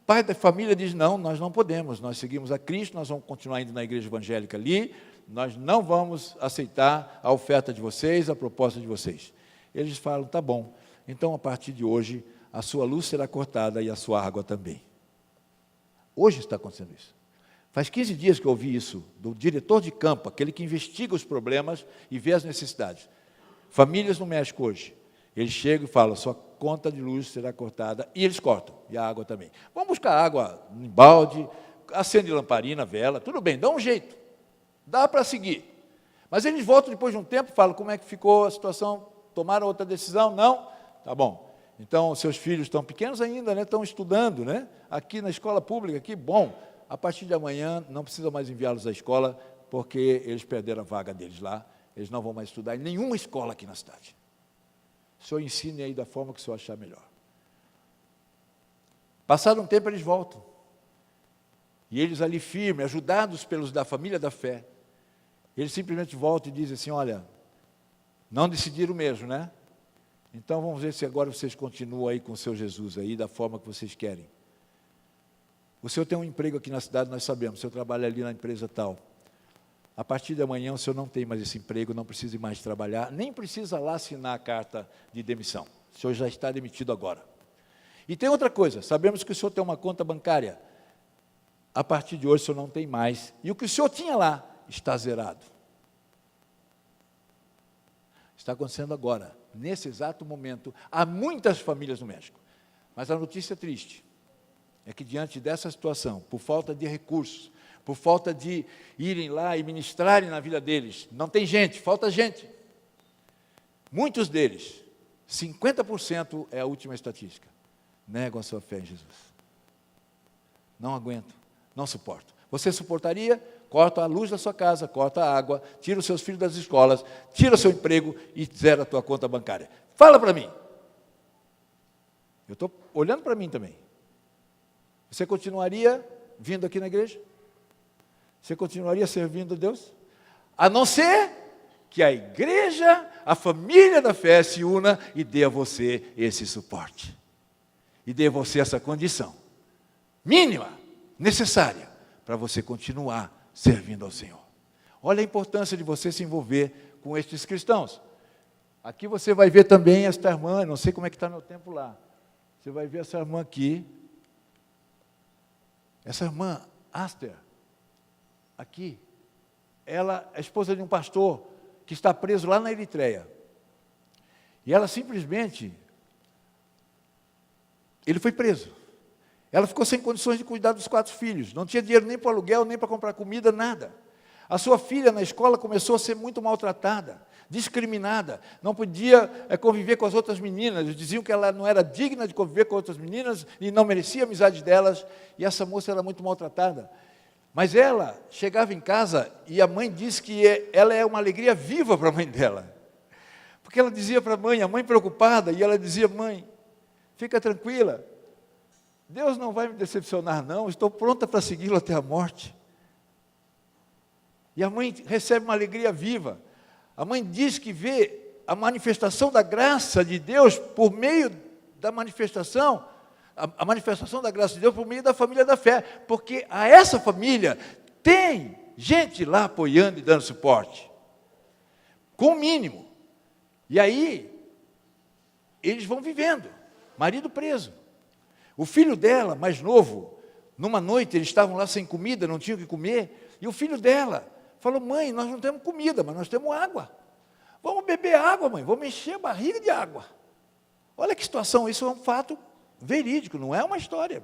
pai da família diz, não, nós não podemos, nós seguimos a Cristo, nós vamos continuar indo na igreja evangélica ali, nós não vamos aceitar a oferta de vocês, a proposta de vocês. Eles falam, tá bom, então a partir de hoje, a sua luz será cortada e a sua água também. Hoje está acontecendo isso. Faz 15 dias que eu ouvi isso, do diretor de campo, aquele que investiga os problemas e vê as necessidades. Famílias no México hoje, eles chegam e falam, sua conta de luz será cortada, e eles cortam, e a água também. Vamos buscar água em balde, acende lamparina, vela, tudo bem, dá um jeito, dá para seguir. Mas eles voltam depois de um tempo e falam, como é que ficou a situação, tomaram outra decisão? Não? Tá bom. Então, seus filhos estão pequenos ainda, né? Estão estudando, né? Aqui na escola pública, que bom. A partir de amanhã, não precisa mais enviá-los à escola, porque eles perderam a vaga deles lá. Eles não vão mais estudar em nenhuma escola aqui na cidade. O senhor ensine aí da forma que o senhor achar melhor. Passado um tempo, eles voltam. E eles ali firmes, ajudados pelos da família da fé, eles simplesmente voltam e dizem assim, olha, não decidiram mesmo, né? Então, vamos ver se agora vocês continuam aí com o seu Jesus aí, da forma que vocês querem. O senhor tem um emprego aqui na cidade, nós sabemos, o senhor trabalha ali na empresa tal. A partir de amanhã, o senhor não tem mais esse emprego, não precisa mais trabalhar, nem precisa lá assinar a carta de demissão. O senhor já está demitido agora. E tem outra coisa, sabemos que o senhor tem uma conta bancária. A partir de hoje, o senhor não tem mais. E o que o senhor tinha lá está zerado. Está acontecendo agora, nesse exato momento, há muitas famílias no México. Mas a notícia triste é que, diante dessa situação, por falta de recursos, por falta de irem lá e ministrarem na vida deles, não tem gente, falta gente. Muitos deles, 50% é a última estatística, negam a sua fé em Jesus. Não aguento, não suporto. Você suportaria? Corta a luz da sua casa, corta a água, tira os seus filhos das escolas, tira o seu emprego e zera a tua conta bancária. Fala para mim. Eu estou olhando para mim também. Você continuaria vindo aqui na igreja? Você continuaria servindo a Deus? A não ser que a igreja, a família da fé se una e dê a você esse suporte. E dê a você essa condição mínima, necessária, para você continuar servindo ao Senhor. Olha a importância de você se envolver com estes cristãos. Aqui você vai ver também esta irmã, não sei como é que está meu tempo lá. Você vai ver essa irmã aqui. Essa irmã, Aster, aqui, ela é esposa de um pastor que está preso lá na Eritreia. E ela simplesmente, ele foi preso. Ela ficou sem condições de cuidar dos 4 filhos, não tinha dinheiro nem para aluguel, nem para comprar comida, nada. A sua filha na escola começou a ser muito maltratada, discriminada, não podia conviver com as outras meninas, diziam que ela não era digna de conviver com outras meninas e não merecia a amizade delas, e essa moça era muito maltratada. Mas ela chegava em casa e a mãe disse que ela é uma alegria viva para a mãe dela. Porque ela dizia para a mãe preocupada, e ela dizia, mãe, fica tranquila, Deus não vai me decepcionar não, estou pronta para segui-lo até a morte. E a mãe recebe uma alegria viva. A mãe diz que vê a manifestação da graça de Deus por meio da manifestação, a manifestação da graça de Deus por meio da família da fé, porque a essa família tem gente lá apoiando e dando suporte. com o mínimo. E aí, eles vão vivendo, marido preso. O filho dela, mais novo, numa noite, eles estavam lá sem comida, não tinham o que comer, e o filho dela falou: mãe, nós não temos comida, mas nós temos água. Vamos beber água, mãe, vamos encher a barriga de água. Olha que situação, isso é um fato verídico, não é uma história.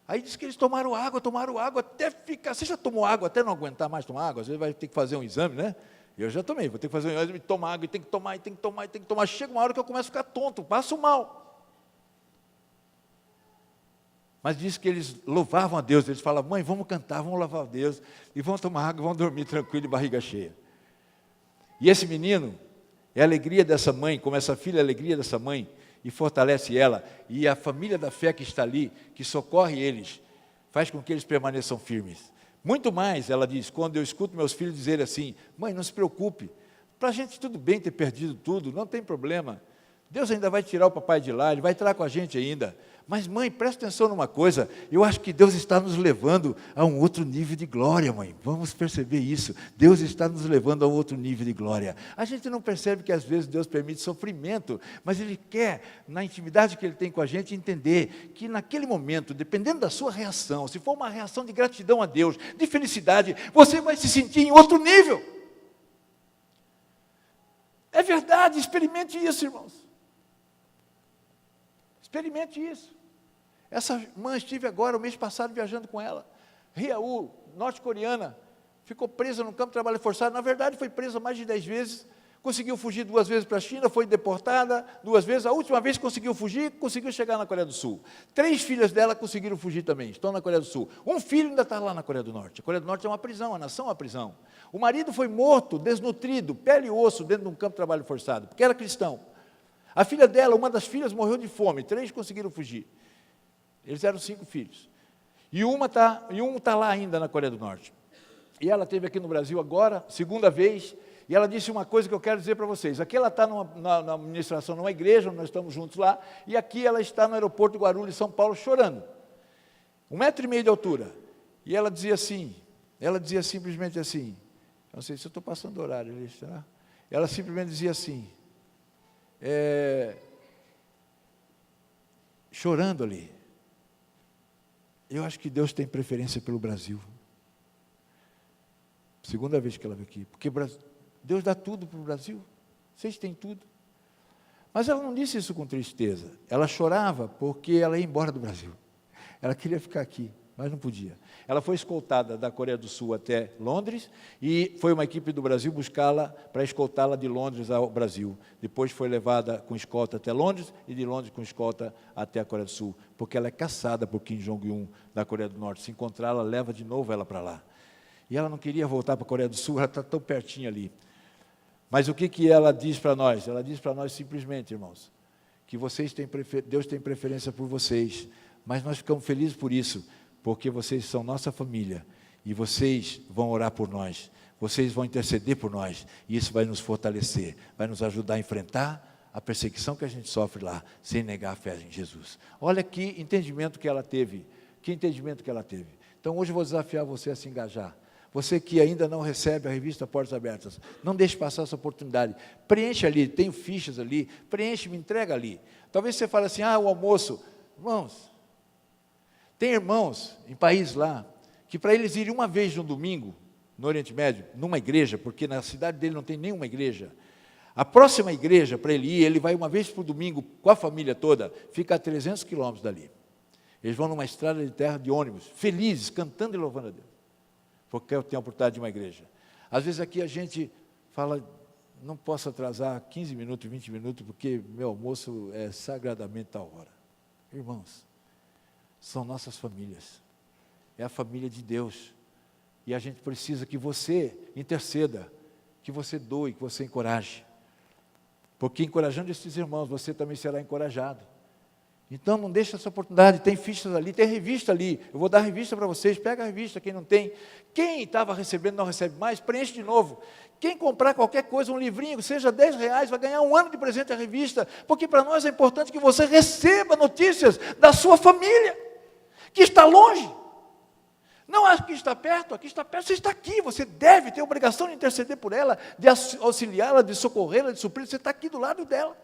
Aí diz que eles tomaram água até ficar. Você já tomou água até não aguentar mais tomar água? Às vezes vai ter que fazer um exame, né? Eu já tomei, vou ter que fazer um exame, tomar água, e tem que tomar, e tem que tomar, e tem que tomar. Chega uma hora que eu começo a ficar tonto, passo mal. Mas diz que eles louvavam a Deus, eles falavam: mãe, vamos cantar, vamos louvar a Deus, e vamos tomar água, vamos dormir tranquilo, de barriga cheia. E esse menino é a alegria dessa mãe, como essa filha é a alegria dessa mãe, e fortalece ela, e a família da fé que está ali, que socorre eles, faz com que eles permaneçam firmes. Muito mais, ela diz, quando eu escuto meus filhos dizerem assim: mãe, não se preocupe, para a gente tudo bem ter perdido tudo, não tem problema, Deus ainda vai tirar o papai de lá, Ele vai estar com a gente ainda. Mas mãe, presta atenção numa coisa, eu acho que Deus está nos levando a um outro nível de glória, mãe, vamos perceber isso, Deus está nos levando a um outro nível de glória. A gente não percebe que às vezes Deus permite sofrimento, mas Ele quer, na intimidade que Ele tem com a gente, entender que naquele momento, dependendo da sua reação, se for uma reação de gratidão a Deus, de felicidade, você vai se sentir em outro nível. É verdade, experimente isso, irmãos. Experimente isso. Essa irmã, estive agora, o mês passado, viajando com ela. Riaú, norte-coreana, ficou presa no campo de trabalho forçado. Na verdade, foi presa mais de 10 vezes. Conseguiu fugir 2 vezes para a China, foi deportada 2 vezes. A última vez conseguiu fugir, conseguiu chegar na Coreia do Sul. 3 filhas dela conseguiram fugir também, estão na Coreia do Sul. Um filho ainda está lá na Coreia do Norte. A Coreia do Norte é uma prisão, a nação é uma prisão. O marido foi morto, desnutrido, pele e osso, dentro de um campo de trabalho forçado, porque era cristão. A filha dela, uma das filhas, morreu de fome, 3 conseguiram fugir. Eles eram 5 filhos. E um está lá ainda na Coreia do Norte. E ela esteve aqui no Brasil agora, segunda vez, e ela disse uma coisa que eu quero dizer para vocês. Aqui ela está na administração, numa igreja, nós estamos juntos lá, e aqui ela está no aeroporto de Guarulhos, São Paulo, chorando. 1,5 metro de altura. E ela dizia simplesmente assim, não sei se eu estou passando horário, será? Ela simplesmente dizia assim, chorando ali: eu acho que Deus tem preferência pelo Brasil. Segunda vez que ela veio aqui, porque Deus dá tudo para o Brasil, vocês têm tudo. Mas ela não disse isso com tristeza, ela chorava porque ela ia embora do Brasil, ela queria ficar aqui, mas não podia. Ela foi escoltada da Coreia do Sul até Londres, e foi uma equipe do Brasil buscá-la para escoltá-la de Londres ao Brasil. Depois foi levada com escolta até Londres, e de Londres com escolta até a Coreia do Sul, porque ela é caçada por Kim Jong-un da Coreia do Norte. Se encontrar, ela leva de novo ela para lá. E ela não queria voltar para a Coreia do Sul, ela está tão pertinho ali. Mas o que ela diz para nós? Ela diz para nós simplesmente, irmãos, que Deus tem preferência por vocês, mas nós ficamos felizes por isso, porque vocês são nossa família, e vocês vão orar por nós, vocês vão interceder por nós, e isso vai nos fortalecer, vai nos ajudar a enfrentar a perseguição que a gente sofre lá, sem negar a fé em Jesus. Olha que entendimento que ela teve, Então hoje eu vou desafiar você a se engajar. Você que ainda não recebe a revista Portas Abertas, não deixe passar essa oportunidade. Preencha ali, tenho fichas ali, preenche, me entrega ali. Talvez você fale assim: o almoço. Irmãos, tem irmãos em países lá, que para eles irem uma vez no domingo, no Oriente Médio, numa igreja, porque na cidade dele não tem nenhuma igreja, a próxima igreja para ele ir, ele vai uma vez por domingo com a família toda, fica a 300 quilômetros dali. Eles vão numa estrada de terra de ônibus, felizes, cantando e louvando a Deus, porque eu tenho a oportunidade de uma igreja. Às vezes aqui a gente fala: não posso atrasar 15 minutos, 20 minutos, porque meu almoço é sagradamente tal hora. Irmãos, são nossas famílias, é a família de Deus, e a gente precisa que você interceda, que você doe, que você encoraje, porque encorajando esses irmãos, você também será encorajado. Então não deixe essa oportunidade, tem fichas ali, tem revista ali, eu vou dar a revista para vocês, pega a revista, quem não tem, quem estava recebendo não recebe mais, preenche de novo. Quem comprar qualquer coisa, um livrinho, seja R$10, vai ganhar 1 ano de presente a revista, porque para nós é importante que você receba notícias da sua família, que está longe. Não, aqui está perto, você está aqui, você deve ter a obrigação de interceder por ela, de auxiliá-la, de socorrê-la, de suprir, você está aqui do lado dela.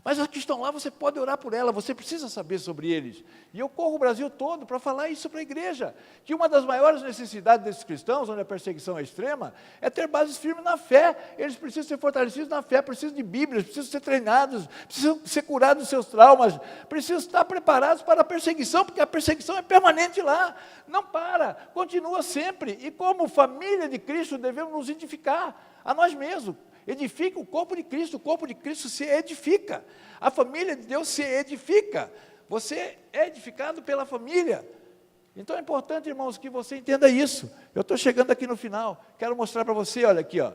Mas os que estão lá, você pode orar por ela, você precisa saber sobre eles. E eu corro o Brasil todo para falar isso para a igreja, que uma das maiores necessidades desses cristãos, onde a perseguição é extrema, é ter bases firmes na fé. Eles precisam ser fortalecidos na fé, precisam de Bíblias, precisam ser treinados, precisam ser curados dos seus traumas, precisam estar preparados para a perseguição, porque a perseguição é permanente lá, não para, continua sempre. E como família de Cristo, devemos nos edificar a nós mesmos. Edifica o corpo de Cristo se edifica, a família de Deus se edifica, você é edificado pela família. Então é importante, irmãos, que você entenda isso. Eu estou chegando aqui no final, quero mostrar para você, olha aqui, ó,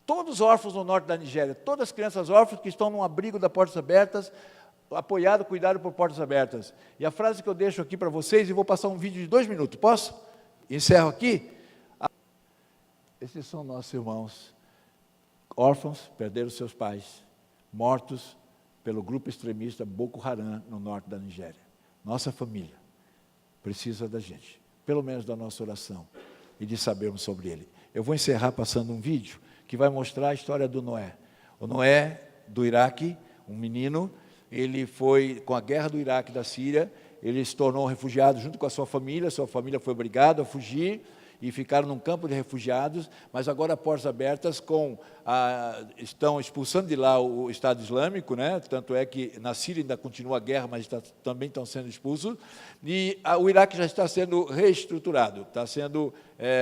todos os órfãos no norte da Nigéria, todas as crianças órfãs que estão num abrigo da Portas Abertas, apoiado, cuidado por Portas Abertas. E a frase que eu deixo aqui para vocês, e vou passar um vídeo de 2 minutos, posso? Encerro aqui. Esses são nossos irmãos, órfãos, perderam seus pais, mortos pelo grupo extremista Boko Haram, no norte da Nigéria. Nossa família precisa da gente, pelo menos da nossa oração, e de sabermos sobre ele. Eu vou encerrar passando um vídeo que vai mostrar a história do Noé. O Noé, do Iraque, um menino, ele foi, com a guerra do Iraque e da Síria, ele se tornou um refugiado junto com a sua família foi obrigada a fugir, e ficaram num campo de refugiados, mas agora Portas Abertas estão expulsando de lá o Estado Islâmico, né? Tanto é que na Síria ainda continua a guerra, mas também estão sendo expulsos, e o Iraque já está sendo reestruturado, está sendo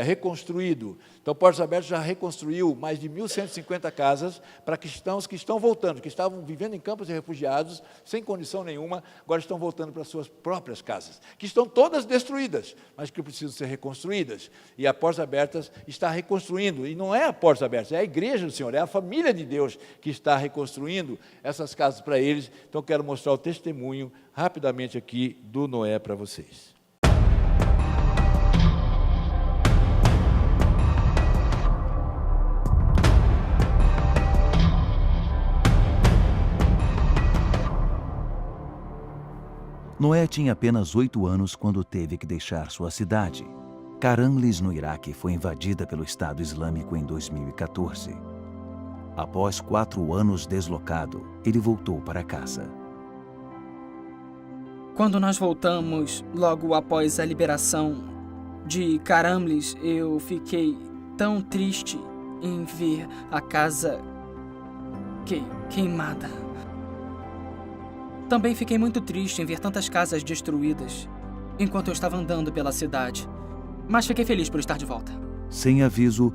reconstruído. Então, Portas Abertas já reconstruiu mais de 1.150 casas para cristãos que estão voltando, que estavam vivendo em campos de refugiados, sem condição nenhuma, agora estão voltando para suas próprias casas, que estão todas destruídas, mas que precisam ser reconstruídas. E a Portas Abertas está reconstruindo, e não é a Portas Abertas, é a igreja do Senhor, é a família de Deus que está reconstruindo essas casas para eles. Então, quero mostrar o testemunho rapidamente aqui do Noé para vocês. Noé tinha apenas 8 anos quando teve que deixar sua cidade. Caramlis, no Iraque, foi invadida pelo Estado Islâmico em 2014. Após 4 anos deslocado, ele voltou para casa. Quando nós voltamos, logo após a liberação de Caramlis, eu fiquei tão triste em ver a casa queimada. Também fiquei muito triste em ver tantas casas destruídas enquanto eu estava andando pela cidade. Mas fiquei feliz por estar de volta. Sem aviso,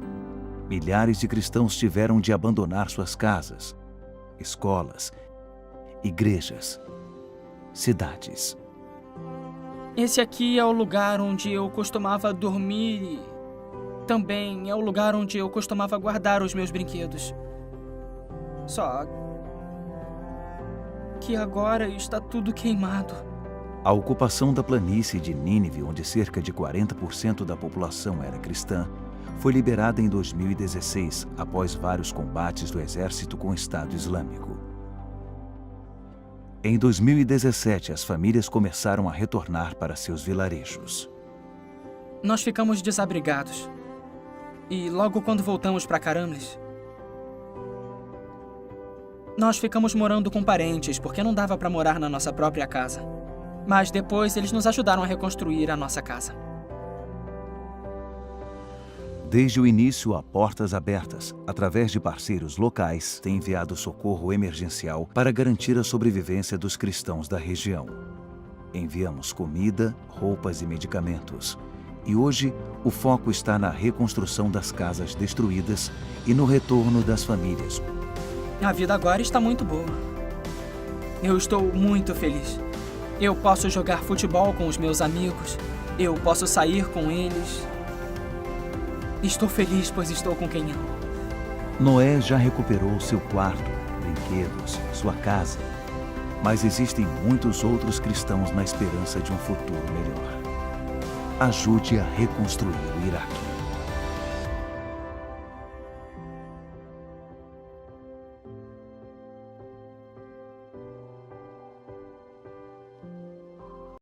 milhares de cristãos tiveram de abandonar suas casas, escolas, igrejas, cidades. Esse aqui é o lugar onde eu costumava dormir e também é o lugar onde eu costumava guardar os meus brinquedos. Só que agora está tudo queimado. A ocupação da planície de Nínive, onde cerca de 40% da população era cristã, foi liberada em 2016, após vários combates do exército com o Estado Islâmico. Em 2017, as famílias começaram a retornar para seus vilarejos. Nós ficamos desabrigados. E logo quando voltamos para Caramlis, nós ficamos morando com parentes, porque não dava para morar na nossa própria casa. Mas depois eles nos ajudaram a reconstruir a nossa casa. Desde o início, a Portas Abertas, através de parceiros locais, tem enviado socorro emergencial para garantir a sobrevivência dos cristãos da região. Enviamos comida, roupas e medicamentos. E hoje, o foco está na reconstrução das casas destruídas e no retorno das famílias. A vida agora está muito boa. Eu estou muito feliz. Eu posso jogar futebol com os meus amigos. Eu posso sair com eles. Estou feliz, pois estou com quem amo. Noé já recuperou seu quarto, brinquedos, sua casa. Mas existem muitos outros cristãos na esperança de um futuro melhor. Ajude a reconstruir o Iraque.